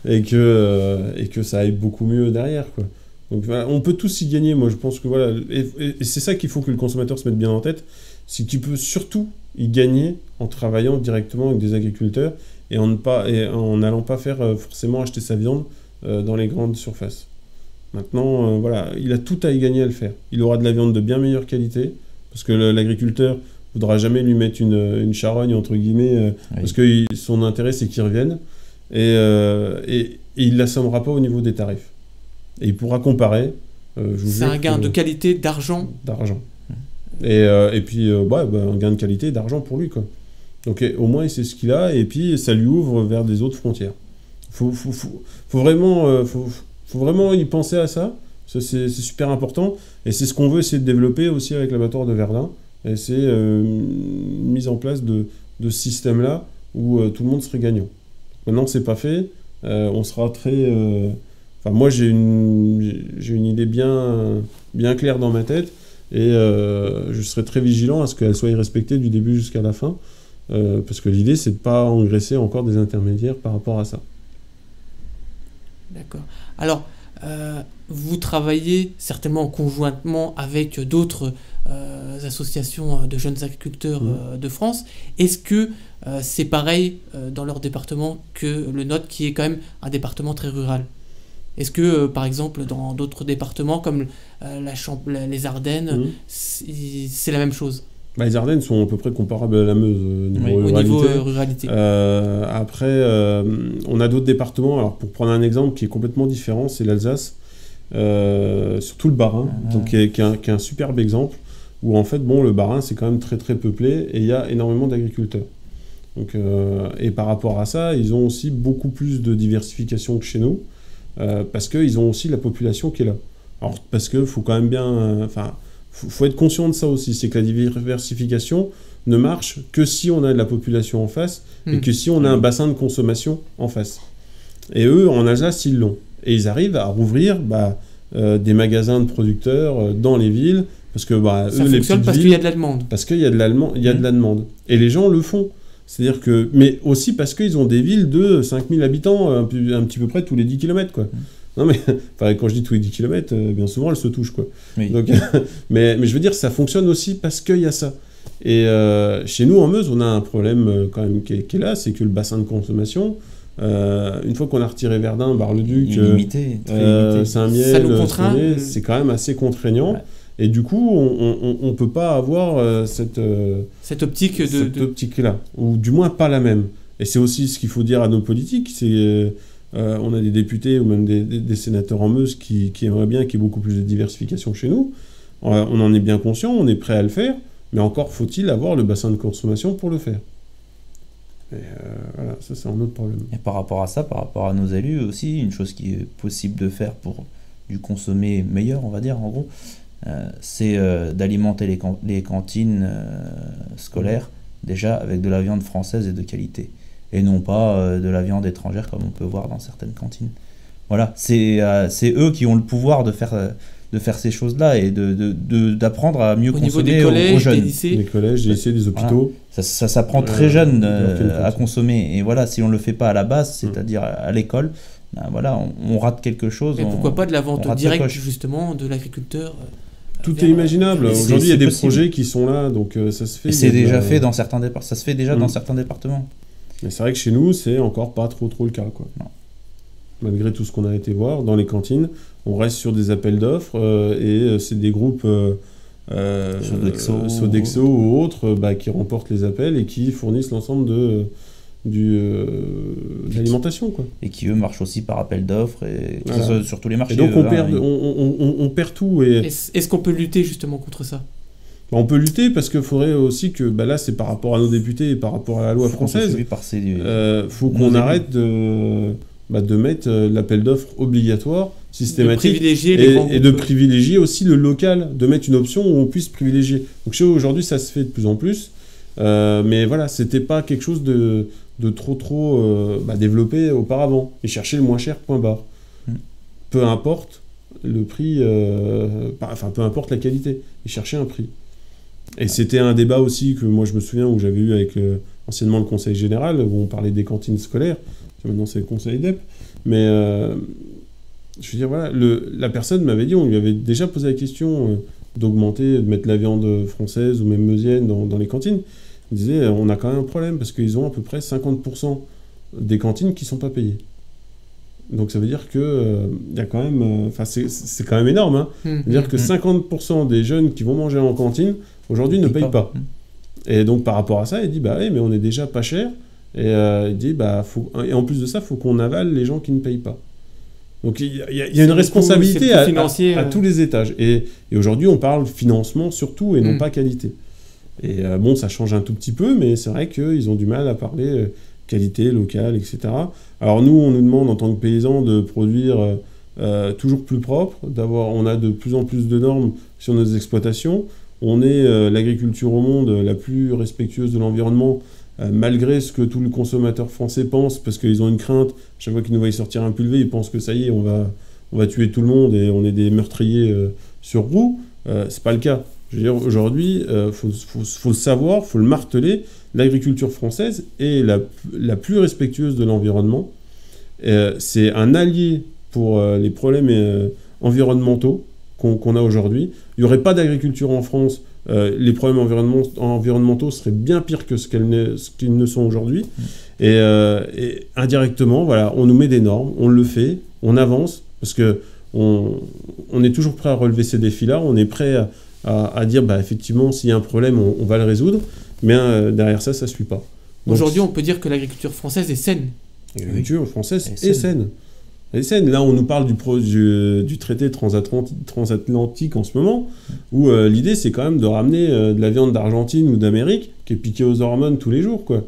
et que ça aille beaucoup mieux derrière, quoi. Donc on peut tous y gagner. Moi, je pense que et c'est ça qu'il faut que le consommateur se mette bien en tête. C'est qu'il peut surtout y gagner en travaillant directement avec des agriculteurs et en n'allant pas faire forcément acheter sa viande dans les grandes surfaces. Maintenant, il a tout à y gagner à le faire. Il aura de la viande de bien meilleure qualité, parce que l'agriculteur ne voudra jamais lui mettre une charogne, entre guillemets, parce que son intérêt, c'est qu'il revienne, et il ne l'assommera pas au niveau des tarifs. Et il pourra comparer. C'est un gain de qualité, d'argent. Et puis, un gain de qualité, d'argent pour lui, quoi. Donc au moins il sait ce qu'il a, et puis ça lui ouvre vers des autres frontières. Faut vraiment y penser à ça. C'est super important, et c'est ce qu'on veut essayer de développer aussi avec l'abattoir de Verdun. Et c'est une mise en place de ce système-là où tout le monde serait gagnant. Maintenant c'est pas fait, on sera très... moi j'ai une idée bien claire dans ma tête, et je serai très vigilant à ce qu'elle soit respectée du début jusqu'à la fin. Parce que l'idée, c'est de ne pas engraisser encore des intermédiaires par rapport à ça. D'accord. Alors, vous travaillez certainement conjointement avec d'autres associations de jeunes agriculteurs de France. Est-ce que c'est pareil dans leur département que le nôtre, qui est quand même un département très rural? Est-ce que, par exemple, dans d'autres départements comme les Ardennes, c'est la même chose? Les Ardennes sont à peu près comparables à la Meuse au niveau ruralité. Après, on a d'autres départements. Alors, pour prendre un exemple qui est complètement différent, c'est l'Alsace, surtout le Bas-Rhin, donc qui est un superbe exemple, où en fait, le Bas-Rhin, c'est quand même très très peuplé, et il y a énormément d'agriculteurs. Donc, et par rapport à ça, ils ont aussi beaucoup plus de diversification que chez nous. parce qu'ils ont aussi la population qui est là. Alors, parce qu'il faut quand même bien... faut être conscient de ça aussi, c'est que la diversification ne marche que si on a de la population en face et que si on a un bassin de consommation en face. Et eux, en Alsace, ils l'ont. Et ils arrivent à rouvrir des magasins de producteurs dans les villes, parce que ça eux, les fonctionne petites parce villes, qu'il y a de la demande. parce qu'il y a de la demande. Et les gens le font. C'est-à-dire que... Mais aussi parce qu'ils ont des villes de 5000 habitants, un petit peu près tous les 10 km, quoi. Non mais, quand je dis tous les 10 km, bien souvent, elles se touchent, quoi. Oui. Donc, mais je veux dire, ça fonctionne aussi parce qu'il y a ça. Et chez nous, en Meuse, on a un problème quand même qui est là, c'est que le bassin de consommation, une fois qu'on a retiré Verdun, Bar-le-Duc, Saint-Miel, ça nous contraint. c'est quand même assez contraignant. Ouais. Et du coup, on ne peut pas avoir cette optique-là, ou du moins pas la même. Et c'est aussi ce qu'il faut dire à nos politiques, c'est... on a des députés ou même des sénateurs en Meuse qui aimeraient bien qu'il y ait beaucoup plus de diversification chez nous. On en est bien conscient, on est prêt à le faire, mais encore faut-il avoir le bassin de consommation pour le faire. Et voilà, ça c'est un autre problème. Et par rapport à ça, par rapport à nos élus aussi, une chose qui est possible de faire pour du consommer meilleur, on va dire en gros, c'est d'alimenter les cantines scolaires déjà avec de la viande française et de qualité. Et non pas de la viande étrangère comme on peut voir dans certaines cantines. Voilà, c'est eux qui ont le pouvoir de faire ces choses-là et d'apprendre à mieux consommer aux jeunes. Les collèges, des lycées, des hôpitaux. Voilà. Ça s'apprend très jeune à consommer. Et voilà, si on ne le fait pas à la base, c'est-à-dire à l'école, voilà, on rate quelque chose. Et pourquoi pas de la vente directe justement de l'agriculteur Tout est imaginable. Aujourd'hui, il y a des projets qui sont là, donc ça se fait. Et c'est déjà fait dans certains départements. Ça se fait déjà dans certains départements. Mais c'est vrai que chez nous, c'est encore pas trop le cas, quoi. Non. Malgré tout ce qu'on a été voir dans les cantines, on reste sur des appels d'offres et c'est des groupes Sodexo ou autres qui remportent les appels et qui fournissent l'ensemble de l'alimentation, quoi. Et qui eux marchent aussi par appel d'offres et sur tous les marchés. Et donc on perd tout. Est-ce qu'on peut lutter justement contre ça? On peut lutter parce qu'il faudrait aussi que, là c'est par rapport à nos députés et par rapport à la loi française, faut qu'on arrête de mettre l'appel d'offres obligatoire, systématique, et de privilégier aussi le local, de mettre une option où on puisse privilégier. Donc chez eux aujourd'hui ça se fait de plus en plus, mais voilà, c'était pas quelque chose de trop développé auparavant. Et chercher le moins cher, point barre. Peu importe le prix, peu importe la qualité, et chercher un prix. Et c'était un débat aussi que moi je me souviens où j'avais eu avec anciennement le conseil général, où on parlait des cantines scolaires, maintenant c'est le conseil d'EP, mais je veux dire, voilà, la personne m'avait dit, on lui avait déjà posé la question d'augmenter, de mettre la viande française ou même meusienne dans les cantines. Il disait, on a quand même un problème parce qu'ils ont à peu près 50% des cantines qui ne sont pas payées. Donc ça veut dire que y a quand même, c'est quand même énorme, hein. C'est-à-dire que 50% des jeunes qui vont manger en cantine aujourd'hui ne payent pas. Et donc par rapport à ça, il dit oui, mais on est déjà pas cher. Et il dit et en plus de ça, il faut qu'on avale les gens qui ne payent pas. Donc il y a une responsabilité à tous les étages. Et aujourd'hui, on parle financement surtout et non pas qualité. Et ça change un tout petit peu, mais c'est vrai qu'ils ont du mal à parler qualité locale, etc. Alors nous, on nous demande en tant que paysans de produire toujours plus propre, on a de plus en plus de normes sur nos exploitations. On est l'agriculture au monde la plus respectueuse de l'environnement, malgré ce que tout le consommateur français pense, parce qu'ils ont une crainte. Chaque fois qu'ils nous voient sortir un pulvé, ils pensent que ça y est, on va tuer tout le monde et on est des meurtriers sur roue. C'est pas le cas. Je veux dire, aujourd'hui, faut le savoir, faut le marteler. L'agriculture française est la plus respectueuse de l'environnement. C'est un allié pour les problèmes environnementaux qu'on a aujourd'hui. Il n'y aurait pas d'agriculture en France, les problèmes environnementaux seraient bien pires que ce qu'ils ne sont aujourd'hui. Et indirectement, voilà, on nous met des normes, on le fait, on avance, parce qu'on est toujours prêt à relever ces défis-là, on est prêt à dire, effectivement, s'il y a un problème, on va le résoudre, mais derrière ça ne suit pas. Donc, aujourd'hui, on peut dire que l'agriculture française est saine. L'agriculture française est saine. Elle est saine. Là, on nous parle du traité transatlantique en ce moment, où l'idée, c'est quand même de ramener de la viande d'Argentine ou d'Amérique qui est piquée aux hormones tous les jours, quoi.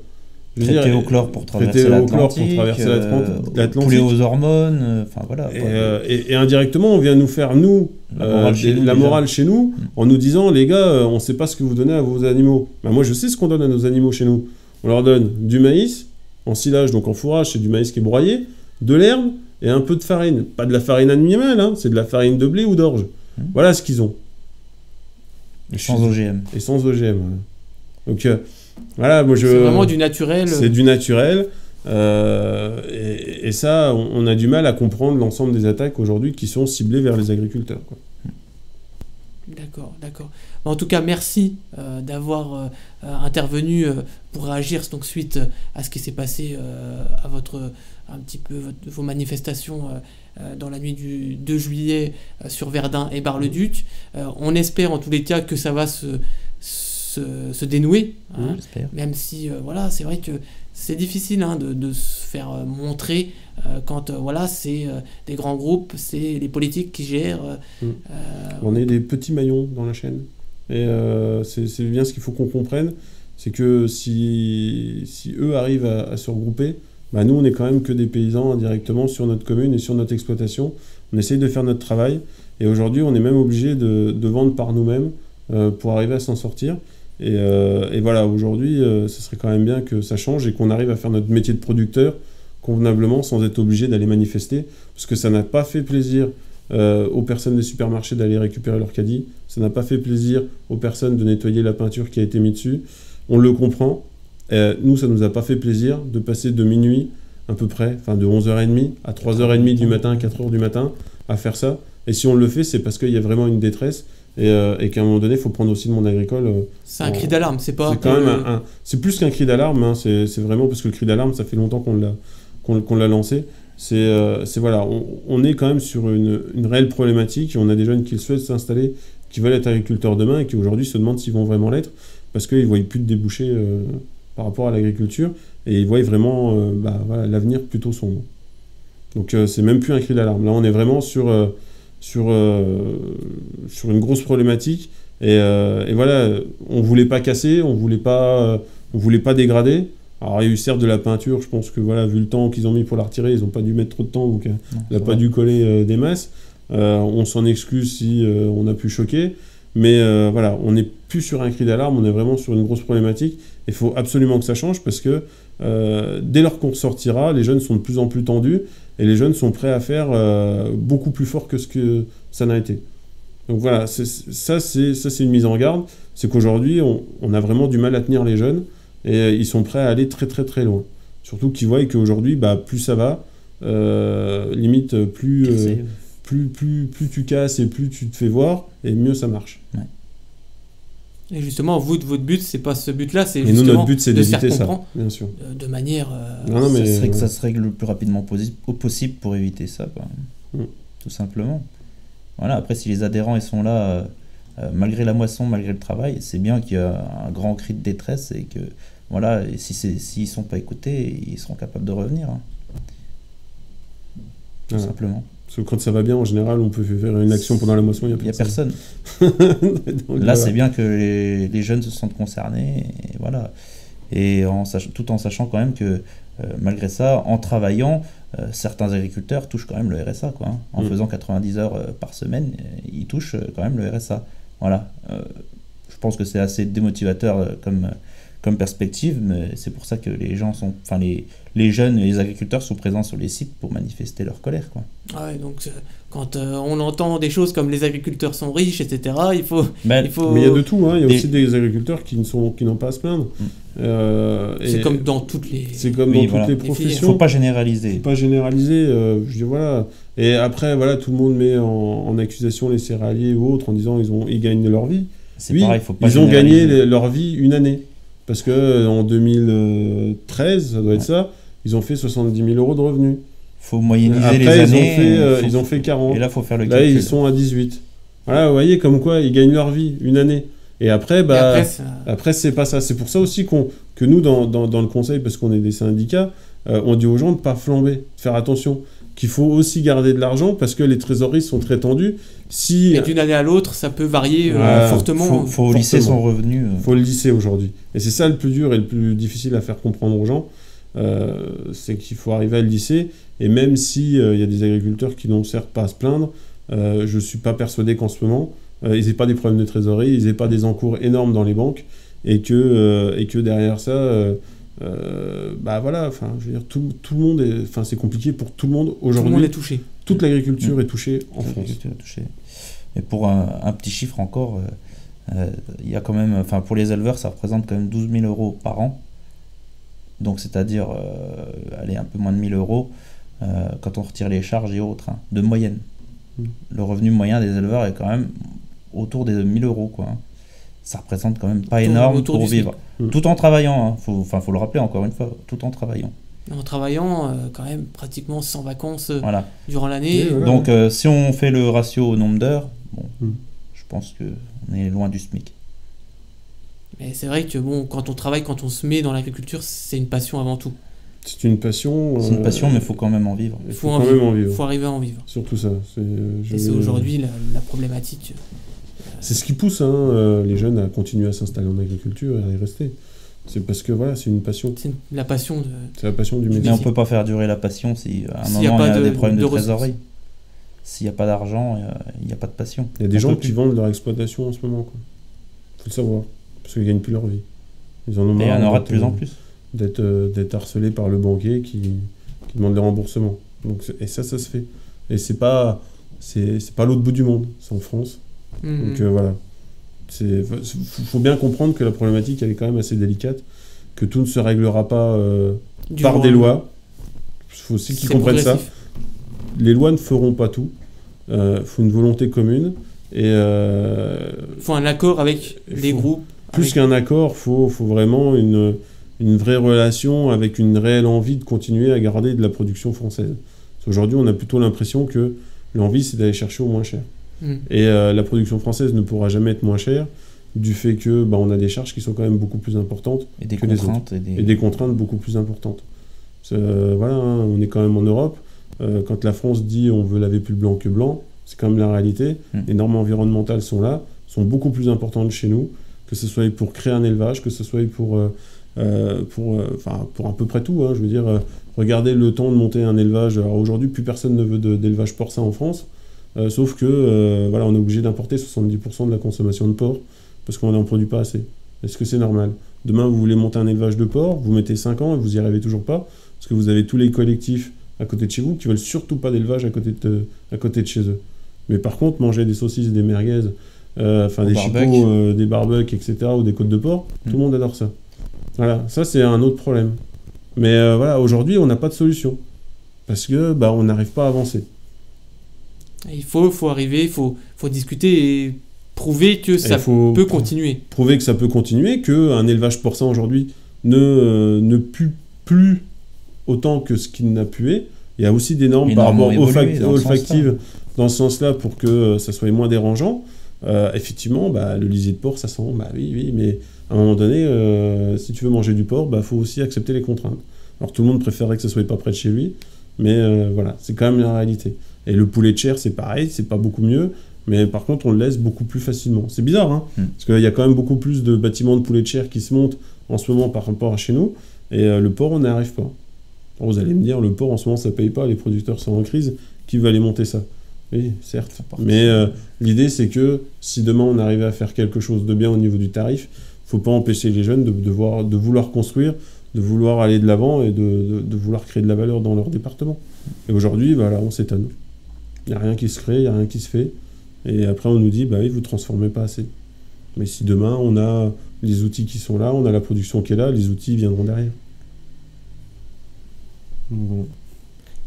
Je veux Traité dire, au chlore pour traverser traité au chlore pour l'Atlantique, traverser l'Atlantique. poulet aux hormones, enfin voilà. quoi. Et indirectement, on vient nous faire, nous, La morale chez nous, déjà. chez nous, en nous disant, les gars, on ne sait pas ce que vous donnez à vos animaux. Bah, moi, je sais ce qu'on donne à nos animaux chez nous. On leur donne du maïs, en silage, donc en fourrage, c'est du maïs qui est broyé, de l'herbe et un peu de farine. Pas de la farine animale, hein, c'est de la farine de blé ou d'orge. Voilà ce qu'ils ont. Et sans OGM. Et sans OGM. Voilà. Donc, voilà, moi je... C'est vraiment du naturel. C'est du naturel. Et ça, on a du mal à comprendre l'ensemble des attaques aujourd'hui qui sont ciblées vers les agriculteurs, quoi. D'accord, d'accord. En tout cas, merci d'avoir intervenu pour réagir donc, suite à ce qui s'est passé à vos manifestations dans la nuit du 2 juillet sur Verdun et Bar-le-Duc. On espère en tous les cas que ça va se dénouer, hein, même si voilà, c'est vrai que c'est difficile hein, de se faire montrer quand voilà, c'est des grands groupes, c'est les politiques qui gèrent. On est des petits maillons dans la chaîne. Et c'est bien ce qu'il faut qu'on comprenne, c'est que si eux arrivent à se regrouper, bah nous on est quand même que des paysans indirectement sur notre commune et sur notre exploitation. On essaye de faire notre travail et aujourd'hui on est même obligé de vendre par nous-mêmes pour arriver à s'en sortir. Et voilà, aujourd'hui, ce serait quand même bien que ça change et qu'on arrive à faire notre métier de producteur convenablement sans être obligé d'aller manifester, parce que ça n'a pas fait plaisir aux personnes des supermarchés d'aller récupérer leur caddie, ça n'a pas fait plaisir aux personnes de nettoyer la peinture qui a été mise dessus, on le comprend. Nous, ça nous a pas fait plaisir de passer de minuit à peu près, enfin de 11h30 à 3h30 du matin, 4h du matin, à faire ça. Et si on le fait, c'est parce qu'il y a vraiment une détresse et qu'à un moment donné, il faut prendre aussi le monde agricole. C'est un cri d'alarme, c'est pas... C'est quand même c'est plus qu'un cri d'alarme, hein, c'est vraiment parce que le cri d'alarme, ça fait longtemps qu'on l'a lancé. Voilà, on est quand même sur une réelle problématique et on a des jeunes qui souhaitent s'installer, qui veulent être agriculteurs demain et qui aujourd'hui se demandent s'ils vont vraiment l'être parce qu'ils ne voient plus de débouchés par rapport à l'agriculture et ils voient vraiment voilà, l'avenir plutôt sombre. Donc c'est même plus un cri d'alarme. Là, on est vraiment sur une grosse problématique et voilà, on voulait pas casser, on voulait pas dégrader. Alors il y a eu certes de la peinture, je pense que voilà, vu le temps qu'ils ont mis pour la retirer, ils n'ont pas dû mettre trop de temps, donc il n'a pas dû coller des masses. On s'en excuse si on a pu choquer, mais voilà, on n'est plus sur un cri d'alarme, on est vraiment sur une grosse problématique. Il faut absolument que ça change parce que dès lors qu'on sortira, les jeunes sont de plus en plus tendus et les jeunes sont prêts à faire beaucoup plus fort que ce que ça n'a été. Donc voilà, ça c'est une mise en garde, c'est qu'aujourd'hui on a vraiment du mal à tenir les jeunes et ils sont prêts à aller très très très loin. Surtout qu'ils voient qu'aujourd'hui, plus ça va, limite plus tu casses et plus tu te fais voir et mieux ça marche. Ouais. Et justement, votre but, c'est pas ce but-là, c'est justement justement notre but, c'est de se faire d'éviter ça, comprendre bien sûr. De manière... que ça se règle le plus rapidement possible pour éviter ça, quoi. Tout simplement. Voilà, après, si les adhérents ils sont là, malgré la moisson, malgré le travail, c'est bien qu'il y a un grand cri de détresse et que, voilà, et s'ils sont pas écoutés, ils seront capables de revenir. Hein. Tout simplement. Parce que quand ça va bien, en général, on peut faire une action pendant la moisson, il n'y a personne. Donc, là, c'est bien que les jeunes se sentent concernés, et voilà. Et tout en sachant quand même que, malgré ça, en travaillant, certains agriculteurs touchent quand même le RSA, quoi, hein. En faisant 90 heures par semaine, ils touchent quand même le RSA. Voilà. Je pense que c'est assez démotivateur comme perspective, mais c'est pour ça que les jeunes et les agriculteurs sont présents sur les sites pour manifester leur colère, quoi. Ouais, donc quand on entend des choses comme les agriculteurs sont riches, etc., il faut... Mais il y a de tout, hein. Il y a aussi des agriculteurs qui n'ont pas à se plaindre. C'est comme dans toutes les... C'est comme dans toutes les professions. Il ne faut pas généraliser. Je dis voilà. Et après, voilà, tout le monde met en accusation les céréaliers ou autres en disant ils gagnent leur vie. C'est pareil, faut pas ils ont gagné leur vie une année. Parce qu'en 2013, ça doit être ça, ils ont fait 70 000 euros de revenus. Il faut moyenniser après, les années. Ils ont fait 40. Et là, il faut faire le calcul. Là, ils sont à 18. Voilà, vous voyez, comme quoi, ils gagnent leur vie une année. Et après, après c'est pas ça. C'est pour ça aussi que nous, dans le conseil, parce qu'on est des syndicats, on dit aux gens de ne pas flamber, de faire attention. qu'il faut aussi garder de l'argent parce que les trésoreries sont très tendues. Si... Et d'une année à l'autre, ça peut varier fortement. Faut lisser son revenu. Faut le lisser aujourd'hui. Et c'est ça le plus dur et le plus difficile à faire comprendre aux gens. C'est qu'il faut arriver à le lisser. Et même s'il y a des agriculteurs qui n'ont certes pas à se plaindre, je ne suis pas persuadé qu'en ce moment, ils n'aient pas des problèmes de trésorerie, ils n'aient pas des encours énormes dans les banques et que derrière ça... voilà, enfin, je veux dire, tout le monde est, enfin, c'est compliqué pour tout le monde aujourd'hui. Tout le monde est touché. Toute l'agriculture est touchée en France. L'agriculture est touchée. Et pour un petit chiffre encore, il y a quand même, enfin, pour les éleveurs, ça représente quand même 12 000 euros par an. Donc, c'est-à-dire, allez, un peu moins de 1 000 euros quand on retire les charges et autres, hein, de moyenne. Le revenu moyen des éleveurs est quand même autour des 1 000 euros, quoi. Ça représente quand même pas énorme pour vivre. Tout en travaillant, hein. Faut le rappeler encore une fois, tout en travaillant. En travaillant quand même pratiquement sans vacances voilà. durant l'année. Voilà. Donc si on fait le ratio au nombre d'heures, bon, je pense qu'on est loin du SMIC. Mais c'est vrai que bon, quand on travaille, quand on se met dans l'agriculture, c'est une passion avant tout. C'est une passion. C'est une passion, mais il faut quand même en vivre. Il faut quand même en vivre. Il faut arriver à en vivre. Surtout ça. Et c'est aujourd'hui la problématique. C'est ce qui pousse les jeunes à continuer à s'installer en agriculture et à y rester. C'est parce que voilà, c'est une passion. C'est la passion C'est la passion du métier. Mais on ne peut pas faire durer la passion si à un moment il y a des problèmes de trésorerie. S'il n'y a pas d'argent, il n'y a pas de passion. Il y a des gens qui vendent leur exploitation en ce moment. Il faut le savoir. Parce qu'ils ne gagnent plus leur vie. Ils en ont marre. Et il y en aura de plus en plus. D'être harcelés par le banquier qui demande des remboursements. Donc, et ça se fait. Et c'est pas l'autre bout du monde. C'est en France. Donc voilà. Faut bien comprendre que la problématique elle est quand même assez délicate, que tout ne se réglera pas par des lois. Il faut aussi qu'ils comprennent ça. Les lois ne feront pas tout. Faut une volonté commune et faut un accord avec les groupes. Plus qu'un accord, faut vraiment une vraie relation avec une réelle envie de continuer à garder de la production française. Aujourd'hui, on a plutôt l'impression que l'envie c'est d'aller chercher au moins cher. Et la production française ne pourra jamais être moins chère du fait que on a des charges qui sont quand même beaucoup plus importantes et des que contraintes les autres. Et des contraintes beaucoup plus importantes. Voilà, hein, on est quand même en Europe. Quand la France dit on veut laver plus blanc que blanc, c'est quand même la réalité. Les normes environnementales sont là, sont beaucoup plus importantes chez nous, que ce soit pour créer un élevage, que ce soit pour à peu près tout. Hein, je veux dire, regardez le temps de monter un élevage. Alors aujourd'hui, plus personne ne veut d'élevage porcin en France. Sauf que on est obligé d'importer 70% de la consommation de porc parce qu'on n'en produit pas assez. Est-ce que c'est normal? Demain, vous voulez monter un élevage de porc, vous mettez 5 ans et vous n'y arrivez toujours pas parce que vous avez tous les collectifs à côté de chez vous qui veulent surtout pas d'élevage à côté de chez eux. Mais par contre, manger des saucisses, des merguez, des chipots, des barbecues, etc., ou des côtes de porc, tout le monde adore ça. Voilà, ça c'est un autre problème. Mais aujourd'hui, on n'a pas de solution parce que on n'arrive pas à avancer. Il faut arriver, il faut discuter et prouver que ça peut continuer. Prouver que ça peut continuer, qu'un élevage porcin aujourd'hui ne pue plus autant que ce qu'il n'a pué. Il y a aussi des normes par rapport olfactives dans ce sens-là pour que ça soit moins dérangeant. Effectivement, le lisier de porc, ça sent, oui, mais à un moment donné, si tu veux manger du porc, faut aussi accepter les contraintes. Alors tout le monde préférerait que ça soit pas près de chez lui, mais voilà, c'est quand même la réalité. Et le poulet de chair, c'est pareil, c'est pas beaucoup mieux, mais par contre, on le laisse beaucoup plus facilement. C'est bizarre, hein, parce qu'il y a quand même beaucoup plus de bâtiments de poulet de chair qui se montent en ce moment par rapport à chez nous, et le porc, on n'y arrive pas. Alors, vous allez me dire, le porc, en ce moment, ça paye pas, les producteurs sont en crise, qui va aller monter ça? Oui, certes, mais l'idée, c'est que si demain, on arrivait à faire quelque chose de bien au niveau du tarif, faut pas empêcher les jeunes de vouloir construire, de vouloir aller de l'avant et de vouloir créer de la valeur dans leur département. Et aujourd'hui, on s'étonne. Il n'y a rien qui se crée, il n'y a rien qui se fait. Et après, on nous dit, oui, vous ne transformez pas assez. Mais si demain, on a les outils qui sont là, on a la production qui est là, les outils viendront derrière. Bon.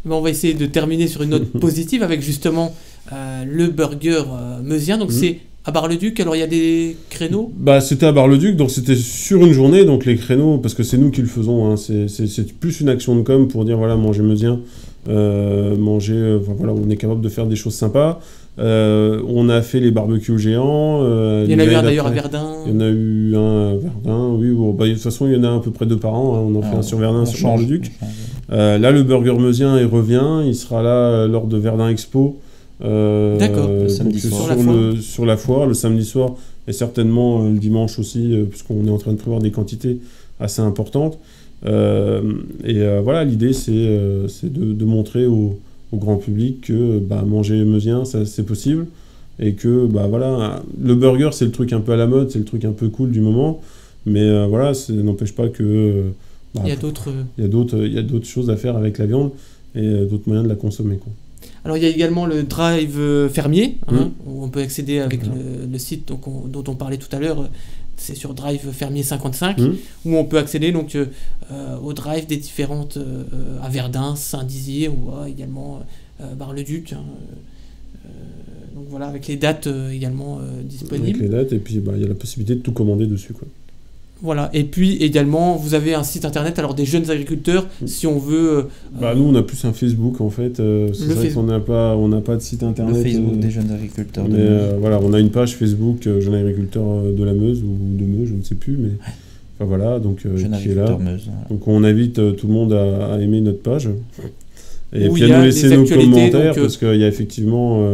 On va essayer de terminer sur une note positive avec justement le burger meusien. Donc c'est à Bar-le-Duc, alors il y a des créneaux? C'était à Bar-le-Duc, donc c'était sur une journée, donc les créneaux, parce que c'est nous qui le faisons, hein, c'est plus une action de com pour dire, voilà, manger meusien, on est capable de faire des choses sympas. On a fait les barbecues géants. Il y en a eu un d'ailleurs à Verdun. Il y en a eu un à Verdun, oui. Bon, de toute façon, il y en a à peu près 2 par an. Hein. On en fait un sur Verdun, sur Bar-le-Duc. Là, le burger meusien, il revient. Il sera là lors de Verdun Expo. D'accord, le samedi soir. Sur la foire, le samedi soir, et certainement le dimanche aussi, puisqu'on est en train de prévoir des quantités assez importantes. Voilà, l'idée, c'est de montrer au grand public que manger meusien, c'est possible. Et que voilà, le burger, c'est le truc un peu à la mode, c'est le truc un peu cool du moment. Mais voilà, ça n'empêche pas que... il y a d'autres... Il y a d'autres choses à faire avec la viande et d'autres moyens de la consommer, quoi. Alors il y a également le drive fermier, où on peut accéder avec le site dont on parlait tout à l'heure. C'est sur Drive Fermier 55, où on peut accéder donc au drive des différentes à Verdun, Saint-Dizier, ou également Bar-le-Duc. Donc voilà, avec les dates également disponibles. Avec les dates, et puis il y a la possibilité de tout commander dessus, quoi. Voilà, et puis également, vous avez un site internet, alors des jeunes agriculteurs, si on veut... nous, on a plus un Facebook, en fait. C'est vrai qu'on n'a pas de site internet. Le Facebook des jeunes agriculteurs de mais, Meuse. voilà, on a une page Facebook, Jeunes agriculteurs de la Meuse, ou de Meuse, je ne sais plus, mais... Enfin voilà, donc qui est là. Meuse, voilà. Donc on invite tout le monde à aimer notre page. Et où puis à nous laisser nos commentaires, donc, parce qu'il y a effectivement...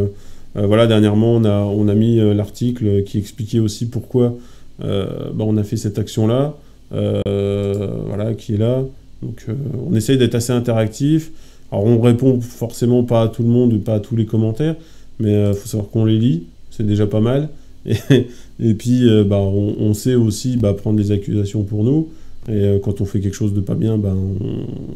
voilà, dernièrement, on a mis l'article qui expliquait aussi pourquoi... on a fait cette action-là, voilà, qui est là. Donc, on essaye d'être assez interactif. Alors, on répond forcément pas à tout le monde, pas à tous les commentaires, mais il faut savoir qu'on les lit, c'est déjà pas mal. Et puis, on sait aussi prendre les accusations pour nous. Et quand on fait quelque chose de pas bien,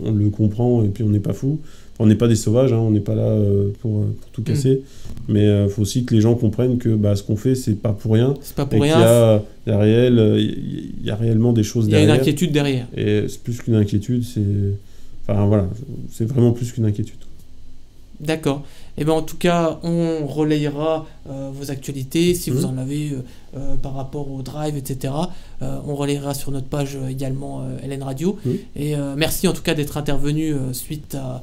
on le comprend et puis on n'est pas fou. On n'est pas des sauvages, hein, on n'est pas là pour tout casser. Mais il faut aussi que les gens comprennent que ce qu'on fait, c'est pas pour rien. C'est pas pour et rien. Il y a réellement des choses derrière. Il y a une inquiétude derrière. Et c'est plus qu'une inquiétude, c'est vraiment plus qu'une inquiétude. D'accord. Et en tout cas, on relayera vos actualités, si vous en avez par rapport au drive, etc. On relayera sur notre page également LN Radio. Et merci en tout cas d'être intervenu suite à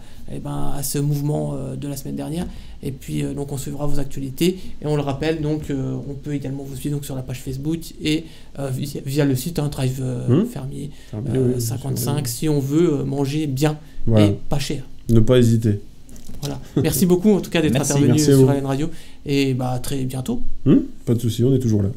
ce mouvement de la semaine dernière. Et puis donc on suivra vos actualités. Et on le rappelle, donc on peut également vous suivre donc, sur la page Facebook et via le site Drive Fermier 55 si on veut manger bien et pas cher. Ne pas hésiter. Voilà. Merci beaucoup en tout cas d'être intervenu sur LN Radio et à très bientôt. Pas de souci, on est toujours là.